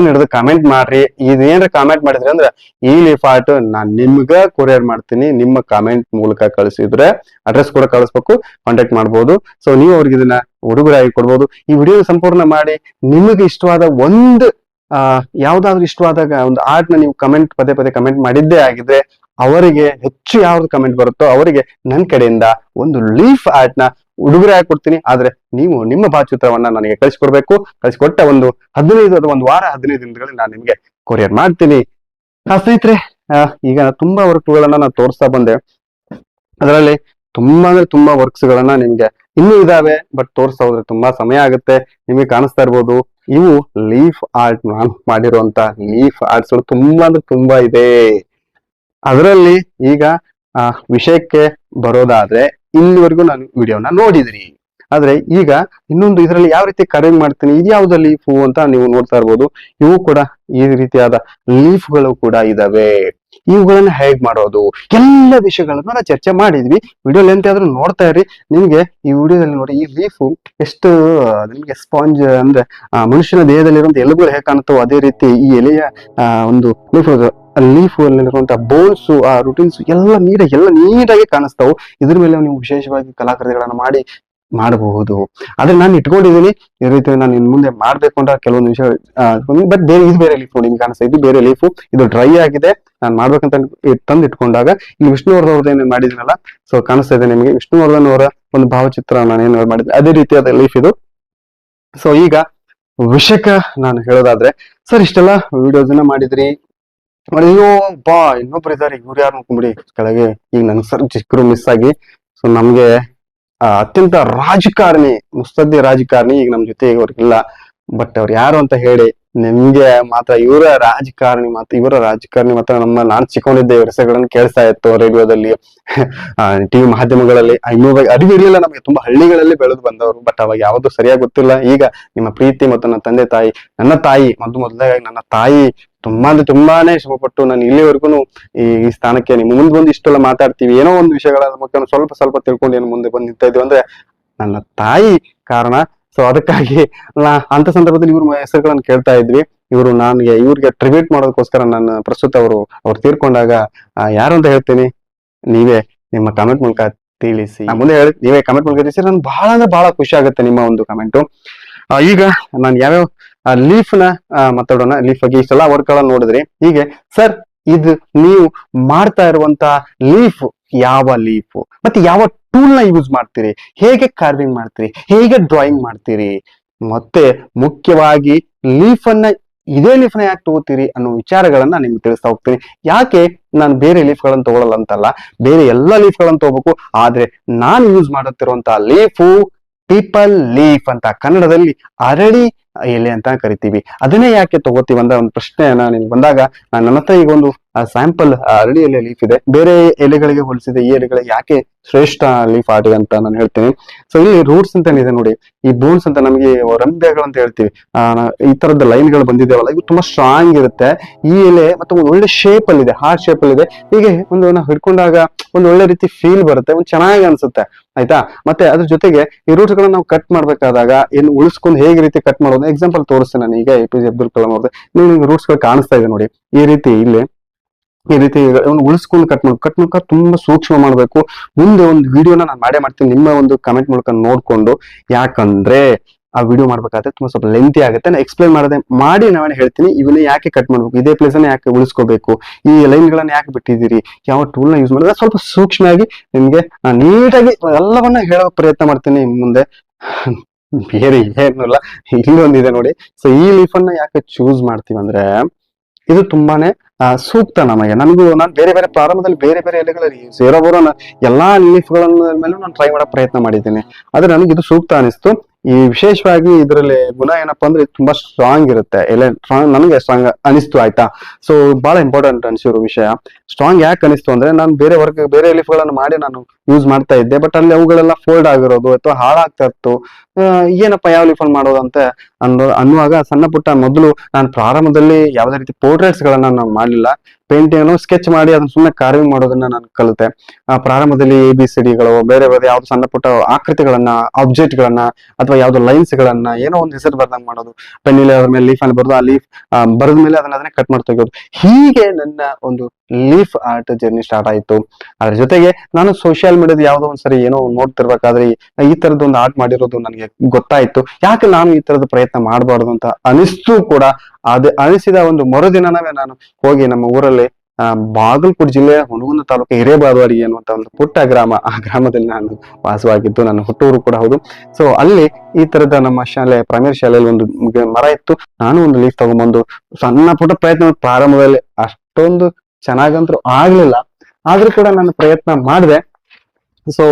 ಹಿಡಿದು ಕಮೆಂಟ್ ಮಾಡ್ರಿ. ಇದೇನ್ರ ಕಾಮೆಂಟ್ ಮಾಡಿದ್ರಿ ಅಂದ್ರೆ ಈ ಲೀಫ್ ಆರ್ಟ್ ನಾನ್ ನಿಮ್ಗ ಕೊರಿಯರ್ ಮಾಡ್ತೀನಿ. ನಿಮ್ಮ ಕಾಮೆಂಟ್ ಮೂಲಕ ಕಳಿಸಿದ್ರೆ ಅಡ್ರೆಸ್ ಕೂಡ ಕಳಿಸ್ಬೇಕು, ಕಾಂಟ್ಯಾಕ್ಟ್ ಮಾಡ್ಬೋದು. ಸೊ ನೀವು ಅವ್ರಿಗೆ ಇದನ್ನ ಉಡುಗೊರೆಯಾಗಿ ಕೊಡ್ಬೋದು. ಈ ವಿಡಿಯೋ ಸಂಪೂರ್ಣ ಮಾಡಿ ನಿಮಗೆ ಇಷ್ಟವಾದ ಒಂದು ಯಾವ್ದಾದ್ರು ಇಷ್ಟವಾದಾಗ ಒಂದು ಆರ್ಟ್ ನ ನೀವು ಪದೇ ಪದೇ ಕಮೆಂಟ್ ಮಾಡಿದ್ದೇ ಆಗಿದ್ರೆ ಅವರಿಗೆ ಹೆಚ್ಚು ಯಾವ್ದು ಕಮೆಂಟ್ ಬರುತ್ತೋ ಅವರಿಗೆ ನನ್ನ ಕಡೆಯಿಂದ ಒಂದು ಲೀಫ್ ಆರ್ಟ್ ನ ಉಡುಗೊರೆ ಕೊಡ್ತೀನಿ. ಆದ್ರೆ ನೀವು ನಿಮ್ಮ ಭಾವಚಿತ್ರವನ್ನ ನನಗೆ ಕಳಿಸ್ಕೊಡ್ಬೇಕು. ಕಳಿಸ್ಕೊಟ್ಟ ಒಂದು 15 ಅಥವಾ ಒಂದು ವಾರ 15 ದಿನಗಳಲ್ಲಿ ನಾನು ನಿಮ್ಗೆ ಕೊರಿಯರ್ ಮಾಡ್ತೀನಿ. ಸ್ನೇಹಿತರೆ, ಈಗ ತುಂಬಾ ವರ್ಕ್ಗಳನ್ನ ನಾನು ತೋರಿಸ್ತಾ ಬಂದೆ. ಅದರಲ್ಲಿ ತುಂಬಾ ಅಂದ್ರೆ ತುಂಬಾ ವರ್ಕ್ಸ್ ಗಳನ್ನ ನಿಮ್ಗೆ ಇನ್ನೂ ಇದಾವೆ, ಬಟ್ ತೋರಿಸ್ತಾ ಹೋದ್ರೆ ತುಂಬಾ ಸಮಯ ಆಗುತ್ತೆ. ನಿಮಗೆ ಕಾಣಿಸ್ತಾ ಇರ್ಬೋದು, ಇವು ಲೀಫ್ ಆರ್ಟ್ ನಾನು ಮಾಡಿರುವಂತ ಲೀಫ್ ಆರ್ಟ್ಸ್ ಗಳು ತುಂಬಾ ಅಂದ್ರೆ ತುಂಬಾ ಇದೆ. ಅದರಲ್ಲಿ ಈಗ ವಿಷಯಕ್ಕೆ ಬರೋದಾದ್ರೆ ಇಲ್ಲಿವರೆಗೂ ನಾನು ವಿಡಿಯೋನ ನೋಡಿದ್ರಿ. ಆದ್ರೆ ಈಗ ಇನ್ನೊಂದು ಇದರಲ್ಲಿ ಯಾವ ರೀತಿ ಕರೆಂಟ್ ಮಾಡ್ತೀನಿ, ಇದು ಯಾವ್ದು ಲೀಫು ಅಂತ ನೀವು ನೋಡ್ತಾ ಇರ್ಬೋದು. ಇವು ಕೂಡ ಈ ರೀತಿಯಾದ ಲೀಫ್ಗಳು ಕೂಡ ಇದಾವೆ. ಇವುಗಳನ್ನ ಹೇಗ್ ಮಾಡೋದು ಎಲ್ಲ ವಿಷಯಗಳನ್ನ ನಾವು ಚರ್ಚೆ ಮಾಡಿದ್ವಿ. ವಿಡಿಯೋ ಲೆಂತ್ ಆದ್ರೂ ನೋಡ್ತಾ ಇರಿ. ನಿಮ್ಗೆ ಈ ವಿಡಿಯೋದಲ್ಲಿ ನೋಡಿ ಈ ಲೀಫು ಎಷ್ಟು ನಿಮ್ಗೆ ಸ್ಪಾಂಜ್ ಅಂದ್ರೆ ಮನುಷ್ಯನ ದೇಹದಲ್ಲಿರುವಂತ ಎಲುಬುಗಳು ಹೇಗೆ ಕಾಣುತ್ತೋ ಅದೇ ರೀತಿ ಈ ಎಲೆಯ ಒಂದು ಲೀಫ್ ಅಲ್ಲಿರುವಂತಹ ಬೋನ್ಸ್ ಆ ರುಟೀನ್ಸ್ ಎಲ್ಲ ನೀಟಾಗಿ ಕಾಣಿಸ್ತಾವು. ಇದ್ರ ಮೇಲೆ ನೀವು ವಿಶೇಷವಾಗಿ ಕಲಾಕೃತಿಗಳನ್ನ ಮಾಡಬಹುದು. ಆದ್ರೆ ನಾನು ಇಟ್ಕೊಂಡಿದ್ದೀನಿ ಈ ರೀತಿ ನಾನು ಇನ್ ಮುಂದೆ ಮಾಡ್ಬೇಕು ಅಂತ ಕೆಲವೊಂದು ವಿಷಯ. ಬಟ್ ಇದು ಬೇರೆ ಲೀಫ್ ನಿಮ್ಗೆ ಕಾಣಿಸ್ತಾ ಇದು ಬೇರೆ ಲೀಫು. ಇದು ಡ್ರೈ ಆಗಿದೆ. ನಾನು ಮಾಡ್ಬೇಕಂತ ತಂದು ಇಟ್ಕೊಂಡಾಗ ಇಲ್ಲಿ ವಿಷ್ಣುವರ್ಧನ್ ಅವ್ರದ್ದು ಏನೇನು ಮಾಡಿದಿನಲ್ಲ, ಸೊ ಕಾಣಿಸ್ತಾ ಇದೆ ನಿಮಗೆ ವಿಷ್ಣುವರ್ಧನ್ ಅವರ ಒಂದು ಭಾವಚಿತ್ರ ನಾನು ಏನ್ ಮಾಡಿದ್ದೆ ಅದೇ ರೀತಿಯಾದ ಲೀಫ್ ಇದು. ಸೊ ಈಗ ವಿಷಯಕ್ಕೆ ನಾನು ಹೇಳೋದಾದ್ರೆ, ಸರ್ ಇಷ್ಟೆಲ್ಲ ವಿಡಿಯೋಸ್ ಮಾಡಿದ್ರಿ, ಅಯ್ಯೋ ಬಾ ಇನ್ನೊಬ್ರು ಇದಾರೆ, ಇವ್ರು ಯಾರು ನೋಡ್ಕೊಂಬಿಡಿ ಕೆಳಗೆ. ಈಗ ನನ್ ಸರ್ ಚಿಕ್ಕರು ಮಿಸ್ ಆಗಿ, ಸೊ ನಮ್ಗೆ ಅತ್ಯಂತ ರಾಜಕಾರಣಿ, ಮುತ್ಸದ್ದಿ ರಾಜಕಾರಣಿ ಈಗ ನಮ್ ಜೊತೆ ಅವ್ರಿಗಿಲ್ಲ. ಬಟ್ ಅವ್ರು ಯಾರು ಅಂತ ಹೇಳಿ ನಿಮ್ಗೆ ಮಾತ್ರ ಇವರ ರಾಜಕಾರಣಿ ಮಾತ್ರ ನಾನು ಚಿಕ್ಕೊಂಡಿದ್ದೆ ಇವ್ರ ಹೆಸರುಗಳನ್ನ ಕೇಳಿಸ್ತಾ ಇತ್ತು ರೇಡಿಯೋದಲ್ಲಿ, ಟಿವಿ ಮಾಧ್ಯಮಗಳಲ್ಲಿ. ಇನ್ನೂ ಅರಿವು ಇರಲಿಲ್ಲ ನಮ್ಗೆ, ತುಂಬಾ ಹಳ್ಳಿಗಳಲ್ಲಿ ಬೆಳೆದು ಬಂದವರು. ಬಟ್ ಅವಾಗ ಯಾವ್ದು ಸರಿಯಾಗಿ ಗೊತ್ತಿಲ್ಲ. ಈಗ ನಿಮ್ಮ ಪ್ರೀತಿ ಮತ್ತು ನನ್ನ ತಂದೆ ತಾಯಿ, ನನ್ನ ತಾಯಿ ಮೊದಲಾಗಿ ನನ್ನ ತಾಯಿ ತುಂಬಾನೇ ಶ್ರಮಪಟ್ಟು ನಾನು ಇಲ್ಲಿವರೆಗೂ ಈ ಸ್ಥಾನಕ್ಕೆ ನಿಮ್ಮ ಮುಂದೆ ಬಂದು ಇಷ್ಟೆಲ್ಲ ಮಾತಾಡ್ತೀವಿ, ಏನೋ ಒಂದು ವಿಷಯಗಳ ಬಗ್ಗೆ ಸ್ವಲ್ಪ ತಿಳ್ಕೊಂಡು ಏನು ಮುಂದೆ ಬಂದು ನಿಂತ ಇದ್ವಿ ಅಂದ್ರೆ ನನ್ನ ತಾಯಿ ಕಾರಣ. ಸೊ ಅದಕ್ಕಾಗಿ ಅಂತ ಸಂದರ್ಭದಲ್ಲಿ ಇವ್ರ ಹೆಸರುಗಳನ್ನ ಕೇಳ್ತಾ ಇದ್ವಿ. ಇವ್ರಿಗೆ ಟ್ರಿಬ್ಯೂಟ್ ಮಾಡೋದಕ್ಕೋಸ್ಕರ ನಾನು ಪ್ರಸ್ತುತ ಅವ್ರು ತೀರ್ಕೊಂಡಾಗ ಯಾರು ಅಂತ ಹೇಳ್ತೀನಿ, ನೀವೇ ನಿಮ್ಮ ಕಮೆಂಟ್ ಮೂಲಕ ತಿಳಿಸಿ. ಮುಂದೆ ನೀವೇ ಕಮೆಂಟ್ ಮೂಲಕ ತಿಳಿಸಿ. ನನ್ಗೆ ಬಹಳ ಖುಷಿ ಆಗುತ್ತೆ ನಿಮ್ಮ ಒಂದು ಕಮೆಂಟು. ಈಗ ನಾನು ಯಾವ್ಯಾವ ಲೀಫ್ ನ ಮಾತಾಡೋಣ. ಲೀಫ್ ಬಗ್ಗೆ ಇಷ್ಟೆಲ್ಲ ವರ್ಕ್ ಗಳನ್ನ ನೋಡಿದ್ರಿ. ಹೀಗೆ ಸರ್ ಇದು ನೀವು ಮಾಡ್ತಾ ಇರುವಂತ ಲೀಫ್ ಯಾವ ಲೀಫ್ ಮತ್ತೆ ಯಾವ ಟೂಲ್ ನ ಯೂಸ್ ಮಾಡ್ತೀರಿ, ಹೇಗೆ ಕಾರ್ವಿಂಗ್ ಮಾಡ್ತೀರಿ, ಹೇಗೆ ಡ್ರಾಯಿಂಗ್ ಮಾಡ್ತೀರಿ, ಮತ್ತೆ ಮುಖ್ಯವಾಗಿ ಇದೇ ಲೀಫ್ ನ ಯಾಕೆ ತಗೋತೀರಿ ಅನ್ನೋ ವಿಚಾರಗಳನ್ನ ನಿಮ್ಗೆ ತಿಳಿಸ್ತಾ ಹೋಗ್ತೀನಿ. ಯಾಕೆ ನಾನು ಬೇರೆ ಲೀಫ್ ಗಳನ್ನ ತಗೊಳ್ಳಲ್ಲ ಅಂತಲ್ಲ, ಬೇರೆ ಎಲ್ಲಾ ಲೀಫ್ ಗಳನ್ನ ತಗೋಬೇಕು. ಆದ್ರೆ ನಾನು ಯೂಸ್ ಮಾಡುತ್ತಿರುವಂತಹ ಲೀಫು ಪೀಪಲ್ ಲೀಫ್ ಅಂತ, ಕನ್ನಡದಲ್ಲಿ ಅರಳಿ ಎಲೆ ಅಂತ ಕರಿತೀವಿ. ಅದನ್ನೇ ಯಾಕೆ ತಗೋತೀವಿ ಅಂತ ಒಂದು ಪ್ರಶ್ನೆ ನಿಮ್ಗೆ ಬಂದಾಗ, ನನ್ನ ಹತ್ರ ಈಗ ಒಂದು ಸ್ಯಾಂಪಲ್ ಅರಳಿ ಎಲೆ ಲೀಫ್ ಇದೆ. ಬೇರೆ ಎಲೆಗಳಿಗೆ ಹೋಲಿಸಿದೆ ಈ ಎಲೆಗಳಿಗೆ ಯಾಕೆ ಶ್ರೇಷ್ಠ ಲೀಫ್ ಆರ್ಟ್ ಅಂತ ನಾನು ಹೇಳ್ತೀನಿ. ಸೊ ಇಲ್ಲಿ ರೂಟ್ಸ್ ಅಂತ ಇದೆ ನೋಡಿ, ಈ ಬೋನ್ಸ್ ಅಂತ ನಮಗೆ ರಂಬೆಗಳು ಅಂತ ಹೇಳ್ತೀವಿ. ಈ ತರದ ಲೈನ್ಗಳು ಬಂದಿದ್ದೇವಲ್ಲ, ಇವು ತುಂಬಾ ಸ್ಟ್ರಾಂಗ್ ಇರುತ್ತೆ. ಈ ಎಲೆ ಮತ್ತೆ ಒಂದು ಒಳ್ಳೆ ಶೇಪ್ ಅಲ್ಲಿ ಇದೆ, ಹಾರ್ಟ್ ಶೇಪ್ ಅಲ್ಲಿ ಇದೆ. ಹೀಗೆ ನಾವು ಹಿಡ್ಕೊಂಡಾಗ ಒಂದು ಒಳ್ಳೆ ರೀತಿ ಫೀಲ್ ಬರುತ್ತೆ, ಒಂದು ಚೆನ್ನಾಗಿ ಅನ್ಸುತ್ತೆ. ಆಯ್ತಾ. ಮತ್ತೆ ಅದ್ರ ಜೊತೆಗೆ ಈ ರೂಟ್ಸ್ ಗಳನ್ನ ನಾವು ಕಟ್ ಮಾಡ್ಬೇಕಾದಾಗ ಏನು ಉಳಿಸ್ಕೊಂಡು ಹೇಗೆ ರೀತಿ ಕಟ್ ಮಾಡೋದು ಎಕ್ಸಾಂಪಲ್ ತೋರಿಸ್ತೇನೆ ನಾನು. ಈಗ APJ ಅಬ್ದುಲ್ ಕಲಾಂ ಅವ್ರದ್ದು ನೀವು ರೂಟ್ಸ್ ಗಳು ಕಾಣಿಸ್ತಾ ಇದೆ ನೋಡಿ, ಈ ರೀತಿ ಉಳಿಸ್ಕೊಂಡು ಕಟ್ ಮಾಡ್ಬೇಕು, ತುಂಬಾ ಸೂಕ್ಷ್ಮ ಮಾಡ್ಬೇಕು. ಮುಂದೆ ಒಂದು ವಿಡಿಯೋನ ನಾನು ಮಾಡ್ತೀನಿ ನಿಮ್ಮ ಒಂದು ಕಮೆಂಟ್ ಮೂಲಕ ನೋಡ್ಕೊಂಡು. ಯಾಕಂದ್ರೆ ಆ ವಿಡಿಯೋ ಮಾಡ್ಬೇಕಾದ್ರೆ ತುಂಬಾ ಸ್ವಲ್ಪ ಲೆಂತಿ ಆಗುತ್ತೆ. ನಾನು ಎಕ್ಸ್ಪ್ಲೈನ್ ನಾವೇನು ಹೇಳ್ತೀನಿ, ಇವನ್ನ ಯಾಕೆ ಕಟ್ ಮಾಡ್ಬೇಕು, ಇದೇ ಪ್ಲೇಸ್ ಅನ್ನ ಯಾಕೆ ಉಳಿಸ್ಕೋಬೇಕು, ಈ ಲೈನ್ ಗಳನ್ನ ಯಾಕೆ ಬಿಟ್ಟಿದ್ದೀರಿ, ಯಾವ ಟೂಲ್ ನ ಯೂಸ್ ಮಾಡಿದ್ರೆ ಸ್ವಲ್ಪ ಸೂಕ್ಷ್ಮವಾಗಿ ನಿಮ್ಗೆ ನೀಟಾಗಿ ಎಲ್ಲವನ್ನ ಹೇಳೋ ಪ್ರಯತ್ನ ಮಾಡ್ತೀನಿ ಮುಂದೆ. ಬೇರೆ ಏನಿಲ್ಲ. ಇಲ್ಲೊಂದಿದೆ ನೋಡಿ. ಸೊ ಈ ಲೀಫ್ ಅನ್ನ ಯಾಕೆ ಚೂಸ್ ಮಾಡ್ತೀವಿ ಅಂದ್ರೆ, ಇದು ತುಂಬಾನೇ ಸೂಕ್ತ ನನಗೂ. ನಾನು ಬೇರೆ ಪ್ರಾರಂಭದಲ್ಲಿ ಬೇರೆ ಎಲೆಗಳಲ್ಲಿ ಸೇರೋಬರೋ ಎಲ್ಲಾ ಲೀಫ್ಗಳನ್ನ ಮೇಲೂ ನಾನು ಟ್ರೈ ಮಾಡೋ ಪ್ರಯತ್ನ ಮಾಡಿದ್ದೀನಿ. ಆದ್ರೆ ನನಗೆ ಇದು ಸೂಕ್ತ ಅನಿಸ್ತು. ಈ ವಿಶೇಷವಾಗಿ ಇದರಲ್ಲಿ ಗುಣ ಏನಪ್ಪಾ ಅಂದ್ರೆ ತುಂಬಾ ಸ್ಟ್ರಾಂಗ್ ಇರುತ್ತೆ ಎಲೆ. ನನಗೆ ಸ್ಟ್ರಾಂಗ್ ಅನಿಸ್ತು. ಆಯ್ತಾ. ಸೊ ಬಹಳ ಇಂಪಾರ್ಟೆಂಟ್ ಅನಿಸಿರೋ ವಿಷಯ. ಸ್ಟ್ರಾಂಗ್ ಯಾಕೆ ಅನಿಸ್ತು ಅಂದ್ರೆ, ನಾನು ಬೇರೆ ಲೀಫ್ಗಳನ್ನು ಮಾಡಿ ನಾನು ಯೂಸ್ ಮಾಡ್ತಾ ಇದ್ದೆ. ಬಟ್ ಅಲ್ಲಿ ಅವುಗಳೆಲ್ಲ ಫೋಲ್ಡ್ ಆಗಿರೋದು ಅಥವಾ ಹಾಳಾಗ್ತಾ ಇತ್ತು. ಏನಪ್ಪ ಯಾವ ಲೀಫ್ ಅಲ್ಲಿ ಮಾಡೋದು ಅಂತ ಅನ್ನುವಾಗ ಸಣ್ಣ ಪುಟ್ಟ ಮೊದಲು ನಾನು ಪ್ರಾರಂಭದಲ್ಲಿ ಯಾವುದೇ ರೀತಿ ಪೋರ್ಟ್ರೇಟ್ಸ್ ಗಳನ್ನ ನಾನು ಮಾಡಲಿಲ್ಲ. ಪೇಂಟಿಂಗ್ ಅನ್ನು ಸ್ಕೆಚ್ ಮಾಡಿ ಅದನ್ನ ಸುಮ್ಮನೆ ಕಾರ್ವಿಂಗ್ ಮಾಡೋದನ್ನ ನಾನು ಕಲಿತೆ. ಪ್ರಾರಂಭದಲ್ಲಿ ABCDಗಳು ಬೇರೆ ಬೇರೆ ಯಾವ್ದು ಸಣ್ಣ ಪುಟ್ಟ ಆಕೃತಿಗಳನ್ನ, ಆಬ್ಜೆಕ್ಟ್ ಗಳನ್ನ ಅಥವಾ ಯಾವ್ದು ಲೈನ್ಸ್ ಗಳನ್ನ ಏನೋ ಒಂದು ಹೆಸರು ಬರ್ದಂಗ್ ಮಾಡೋದು. ಪೆನ್ನಿಲಿ ಅದ್ರ ಮೇಲೆ ಲೀಫ್ ಅಲ್ಲಿ ಬರೋದು, ಆ ಲೀಫ್ ಬರೆದ ಮೇಲೆ ಅದನ್ನೇ ಕಟ್ ಮಾಡಿ ತೆಗೆಯೋದು. ಹೀಗೆ ನನ್ನ ಒಂದು ಲೀಫ್ ಆರ್ಟ್ ಜರ್ನಿ ಸ್ಟಾರ್ಟ್ ಆಯ್ತು. ಅದ್ರ ಜೊತೆಗೆ ನಾನು ಸೋಷಿಯಲ್ ಮೀಡಿಯಾದ ಯಾವ್ದೋ ಒಂದ್ಸರಿ ಏನೋ ನೋಡ್ತಿರ್ಬೇಕಾದ್ರೆ ಈ ತರದ್ದು ಒಂದು ಆರ್ಟ್ ಮಾಡಿರೋದು ನನಗೆ ಗೊತ್ತಾಯ್ತು. ಯಾಕೆ ನಾನು ಈ ತರದ ಪ್ರಯತ್ನ ಮಾಡಬಾರ್ದು ಅಂತ ಅನಿಸ್ತು ಕೂಡ. ಅದು ಅನಿಸಿದ ಒಂದು ಮರುದಿನವೇ ನಾನು ಹೋಗಿ ನಮ್ಮ ಊರಲ್ಲಿ ಬಾಗಲಕೋಟೆ ಜಿಲ್ಲೆಯ ಹುನಗುಂದ ತಾಲೂಕು ಹಿರೇಬಾದವಾಡಿ ಅನ್ನುವಂತ ಒಂದು ಪುಟ್ಟ ಗ್ರಾಮ, ಆ ಗ್ರಾಮದಲ್ಲಿ ನಾನು ವಾಸವಾಗಿದ್ದು. ನನ್ನ ಹುಟ್ಟೂರು ಕೂಡ ಹೌದು. ಸೊ ಅಲ್ಲಿ ಈ ತರದ ನಮ್ಮ ಪ್ರೈಮರಿ ಶಾಲೆಯಲ್ಲಿ ಒಂದು ಮರ ಇತ್ತು. ನಾನು ಒಂದು ಲೀಫ್ ತಗೊಂಡ್ಬಂದು ಸಣ್ಣ ಪುಟ್ಟ ಪ್ರಯತ್ನ ಪ್ರಾರಂಭದಲ್ಲಿ ಅಷ್ಟೊಂದು ಚೆನ್ನಾಗಂತೂ ಆಗ್ಲಿಲ್ಲ, ಆದ್ರೂ ಕೂಡ ನಾನು ಪ್ರಯತ್ನ ಮಾಡಿದೆ. ಸೊ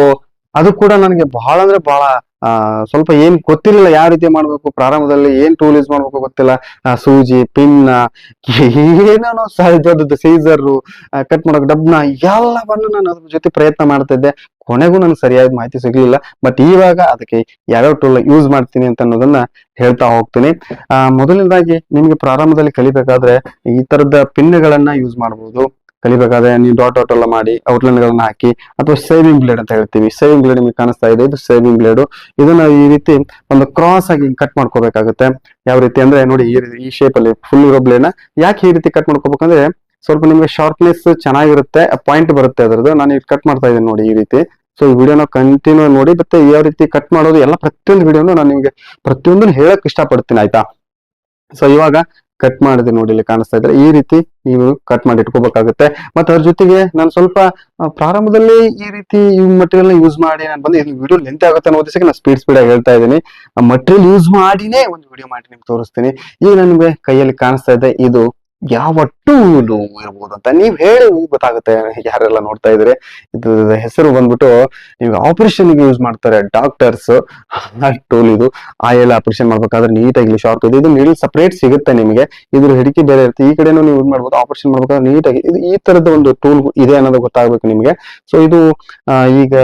ಅದು ಕೂಡ ನನಗೆ ಬಹಳ ಅಂದ್ರೆ ಬಹಳ ಸ್ವಲ್ಪ ಏನ್ ಗೊತ್ತಿರಲಿಲ್ಲ ಯಾವ ರೀತಿ ಮಾಡ್ಬೇಕು. ಪ್ರಾರಂಭದಲ್ಲಿ ಏನ್ ಟೂಲ್ ಯೂಸ್ ಮಾಡ್ಬೇಕು ಗೊತ್ತಿಲ್ಲ. ಸೂಜಿ, ಪಿನ್, ಏನೇನೋ ದೊಡ್ಡದು ಸೀಸರು, ಕಟ್ ಮಾಡೋಕೆ ಡಬ್ನ, ಎಲ್ಲವನ್ನು ನಾನು ಅದ್ರ ಜೊತೆ ಪ್ರಯತ್ನ ಮಾಡ್ತಾ ಇದ್ದೆ. ಕೊನೆಗೂ ನನಗೆ ಸರಿಯಾದ ಮಾಹಿತಿ ಸಿಗ್ಲಿಲ್ಲ. ಬಟ್ ಇವಾಗ ಅದಕ್ಕೆ ಯಾವ್ಯಾವ ಟೂಲ್ ಯೂಸ್ ಮಾಡ್ತೀನಿ ಅಂತ ಅನ್ನೋದನ್ನ ಹೇಳ್ತಾ ಹೋಗ್ತೀನಿ. ಮೊದಲನೇದಾಗಿ ನಿಮ್ಗೆ ಪ್ರಾರಂಭದಲ್ಲಿ ಕಲಿಬೇಕಾದ್ರೆ ಈ ತರದ ಪಿನ್ಗಳನ್ನ ಯೂಸ್ ಮಾಡ್ಬೋದು. ಕಲಿಬೇಕಾದ್ರೆ ನೀವು ಡಾಟ್ ಎಲ್ಲ ಮಾಡಿ ಔಟ್ಲೈನ್ ಗಳನ್ನ ಹಾಕಿ, ಅಥವಾ ಸೇವಿಂಗ್ ಬ್ಲೇಡ್ ಅಂತ ಹೇಳ್ತೀವಿ. ಸೇವಿಂಗ್ ಬ್ಲೇಡ್ ನಿಮ್ಗೆ ಕಾಣಿಸ್ತಾ ಇದೆ, ಇದು ಸೇವಿಂಗ್ ಬ್ಲೇಡ್. ಇದನ್ನ ಈ ರೀತಿ ಒಂದು ಕ್ರಾಸ್ ಆಗಿ ಕಟ್ ಮಾಡ್ಕೋಬೇಕಾಗುತ್ತೆ. ಯಾವ ರೀತಿ ಅಂದ್ರೆ ನೋಡಿ, ಈ ಶೇಪ್ ಅಲ್ಲಿ ಫುಲ್ ಇರೋ ಬ್ಲೇಡ್ ನ ಯಾಕೆ ಈ ರೀತಿ ಕಟ್ ಮಾಡ್ಕೋಬೇಕಂದ್ರೆ ಸ್ವಲ್ಪ ನಿಮ್ಗೆ ಶಾರ್ಪ್ನೆಸ್ ಚೆನ್ನಾಗಿರುತ್ತೆ, ಪಾಯಿಂಟ್ ಬರುತ್ತೆ ಅದರದ್ದು. ನಾನು ಈಗ ಕಟ್ ಮಾಡ್ತಾ ಇದ್ದೀನಿ ನೋಡಿ ಈ ರೀತಿ. ಸೊ ಈ ವಿಡಿಯೋನ ಕಂಟಿನ್ಯೂ ನೋಡಿ, ಮತ್ತೆ ಯಾವ ರೀತಿ ಕಟ್ ಮಾಡೋದು ಎಲ್ಲ ಪ್ರತಿಯೊಂದು ವಿಡಿಯೋನು ನಾನು ನಿಮ್ಗೆ ಪ್ರತಿಯೊಂದನ್ನು ಹೇಳಕ್ ಇಷ್ಟಪಡ್ತೀನಿ, ಆಯ್ತಾ. ಸೊ ಇವಾಗ ಕಟ್ ಮಾಡಿದೆ ನೋಡಿ, ಇಲ್ಲಿ ಕಾಣಿಸ್ತಾ ಇದ್ರೆ ಈ ರೀತಿ ನೀವು ಕಟ್ ಮಾಡಿ ಇಟ್ಕೋಬೇಕಾಗುತ್ತೆ. ಮತ್ತೆ ಅದ್ರ ಜೊತೆಗೆ ನಾನು ಸ್ವಲ್ಪ ಪ್ರಾರಂಭದಲ್ಲಿ ಈ ರೀತಿ ಈ ಮಟೀರಿಯಲ್ ಯೂಸ್ ಮಾಡಿ ನಾನು ಬಂದು ಇದು ವಿಡಿಯೋ ಲೆಂತ್ ಆಗುತ್ತೆ ಅನ್ನೋ ಉದ್ದೇಶಕ್ಕೆ ನಾನು ಸ್ಪೀಡ್ ಆಗಿ ಹೇಳ್ತಾ ಇದ್ದೀನಿ. ಆ ಮಟೀರಿಯಲ್ ಯೂಸ್ ಮಾಡಿನೇ ಒಂದು ವಿಡಿಯೋ ಮಾಡಿ ನಿಮ್ಗೆ ತೋರಿಸ್ತೀನಿ. ಈಗ ನನಗೆ ಕೈಯಲ್ಲಿ ಕಾಣಿಸ್ತಾ ಇದೆ, ಇದು ಯಾವ ಟೂಲು ಇರ್ಬೋದು ಅಂತ ನೀವ್ ಹೇಳಿ ಗೊತ್ತಾಗುತ್ತೆ ಯಾರೆಲ್ಲ ನೋಡ್ತಾ ಇದ್ರೆ. ಇದು ಹೆಸರು ಬಂದ್ಬಿಟ್ಟು ಈಗ ಆಪರೇಷನ್ ಗೆ ಯೂಸ್ ಮಾಡ್ತಾರೆ ಡಾಕ್ಟರ್ಸ್. ಟೂಲ್ ಇದು ಆಯಿಲ್ ಆಪರೇಷನ್ ಮಾಡ್ಬೇಕಾದ್ರೆ ನೀಟಾಗಿ ಶಾರ್ಪ್ ಇದೆ. ಇದು ನೀಡಲ್ ಸಪರೇಟ್ ಸಿಗುತ್ತೆ ನಿಮಗೆ, ಇದ್ರ ಹಿಡಿಕೆ ಬೇರೆ ಇರುತ್ತೆ. ಈ ಕಡೆನೂ ನೀವು ಯೂಸ್ ಮಾಡ್ಬೋದು. ಆಪರೇಷನ್ ಮಾಡ್ಬೇಕಾದ್ರೆ ನೀಟಾಗಿ ಇದು ಈ ತರದ ಒಂದು ಟೂಲ್ ಇದೆ ಅನ್ನೋದು ಗೊತ್ತಾಗ್ಬೇಕು ನಿಮಗೆ. ಸೊ ಇದು ಈಗ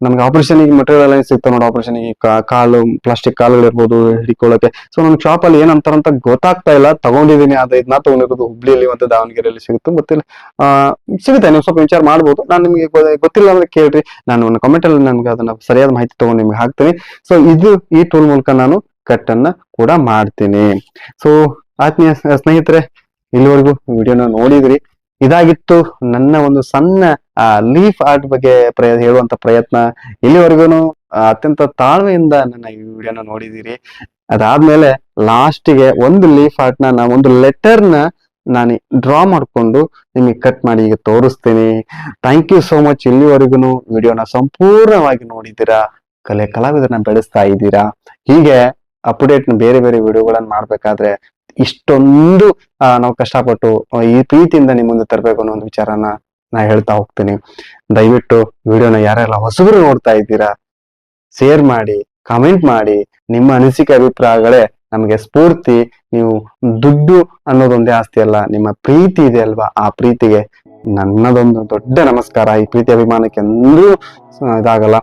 ನಮ್ಗೆ ಆಪರೇಷನ್ ಮಟೀರಿಯಲ್ ಸಿಗ್ತಾವೆ ನೋಡಿ. ಆಪರೇಷನ್ ಕಾಲು ಪ್ಲಾಸ್ಟಿಕ್ ಕಾಲುಗಳು ಇರ್ಬೋದು ಹಿಡ್ಕೊಳ್ಳಕ್ಕೆ. ಸೊ ನಮ್ಗೆ ಶಾಪ್ ಅಲ್ಲಿ ಏನಂತಾರಂತ ಗೊತ್ತಾಗ್ತಾ ಇಲ್ಲ. ತಗೊಂಡಿದ್ದೀನಿ, ಇದನ್ನ ತಗೊಂಡಿರೋದು ಹುಬ್ಳಿಯಲ್ಲಿ ಮತ್ತು ದಾವಣಗೆರೆಯಲ್ಲಿ ಸಿಗುತ್ತೆ, ಗೊತ್ತಿಲ್ಲ. ಸಿಗುತ್ತೆ, ನೀವು ಸ್ವಲ್ಪ ವಿಚಾರ ಮಾಡ್ಬೋದು. ನಾನು ನಿಮಗೆ ಗೊತ್ತಿಲ್ಲ ಅಂದ್ರೆ ಕೇಳ್ರಿ, ನಾನು ಕಮೆಂಟ್ ಅಲ್ಲಿ ನನ್ಗೆ ಅದನ್ನ ಸರಿಯಾದ ಮಾಹಿತಿ ತಗೊಂಡು ನಿಮ್ಗೆ ಹಾಕ್ತೀನಿ. ಸೊ ಇದು ಈ ಟೂಲ್ ಮೂಲಕ ನಾನು ಕಟ್ ಅನ್ನ ಕೂಡ ಮಾಡ್ತೀನಿ. ಸೊ ಆತ್ಮೀಯ ಸ್ನೇಹಿತರೆ, ಇಲ್ಲಿವರೆಗೂ ವಿಡಿಯೋನ ನೋಡಿದ್ರಿ. ಇದಾಗಿತ್ತು ನನ್ನ ಒಂದು ಸಣ್ಣ ಲೀಫ್ ಆರ್ಟ್ ಬಗ್ಗೆ ಹೇಳುವಂತ ಪ್ರಯತ್ನ. ಇಲ್ಲಿವರೆಗೂ ಅತ್ಯಂತ ತಾಳ್ಮೆಯಿಂದ ನನ್ನ ಈ ವಿಡಿಯೋನ ನೋಡಿದಿರಿ. ಅದಾದ್ಮೇಲೆ ಲಾಸ್ಟಿಗೆ ಒಂದು ಲೀಫ್ ಆರ್ಟ್ ನ ಒಂದು ಲೆಟರ್ ನ ನಾನು ಡ್ರಾ ಮಾಡ್ಕೊಂಡು ನಿಮಗೆ ಕಟ್ ಮಾಡಿ ಈಗ ತೋರಿಸ್ತೀನಿ. Thank you so much. ಇಲ್ಲಿವರೆಗೂ ವಿಡಿಯೋನ ಸಂಪೂರ್ಣವಾಗಿ ನೋಡಿದ್ದೀರಾ, ಕಲಾವಿದರನ್ನ ಬೆಳೆಸ್ತಾ ಇದ್ದೀರಾ. ಹೀಗೆ ಅಪ್ಡೇಟ್ ಬೇರೆ ಬೇರೆ ವಿಡಿಯೋಗಳನ್ನ ಮಾಡ್ಬೇಕಾದ್ರೆ ಇಷ್ಟೊಂದು ನಾವು ಕಷ್ಟಪಟ್ಟು ಈ ಪ್ರೀತಿಯಿಂದ ನಿಮ್ ಮುಂದೆ ತರಬೇಕು ಅನ್ನೋ ಒಂದು ವಿಚಾರನ ನಾ ಹೇಳ್ತಾ ಹೋಗ್ತೀನಿ. ದಯವಿಟ್ಟು ವಿಡಿಯೋನ ಯಾರೆಲ್ಲ ಹೊಸಬರು ನೋಡ್ತಾ ಇದ್ದೀರಾ, ಶೇರ್ ಮಾಡಿ, ಕಾಮೆಂಟ್ ಮಾಡಿ. ನಿಮ್ಮ ಅನಿಸಿಕೆ ಅಭಿಪ್ರಾಯಗಳೇ ನಮಗೆ ಸ್ಫೂರ್ತಿ. ನೀವು ದುಡ್ಡು ಅನ್ನೋದೊಂದೇ ಆಸ್ತಿ ಅಲ್ಲ, ನಿಮ್ಮ ಪ್ರೀತಿ ಇದೆ ಅಲ್ವಾ, ಆ ಪ್ರೀತಿಗೆ ನನ್ನದೊಂದು ದೊಡ್ಡ ನಮಸ್ಕಾರ. ಈ ಪ್ರೀತಿ ಅಭಿಮಾನಕ್ಕೆ ಎಂದೂ ಇದಾಗಲ್ಲ.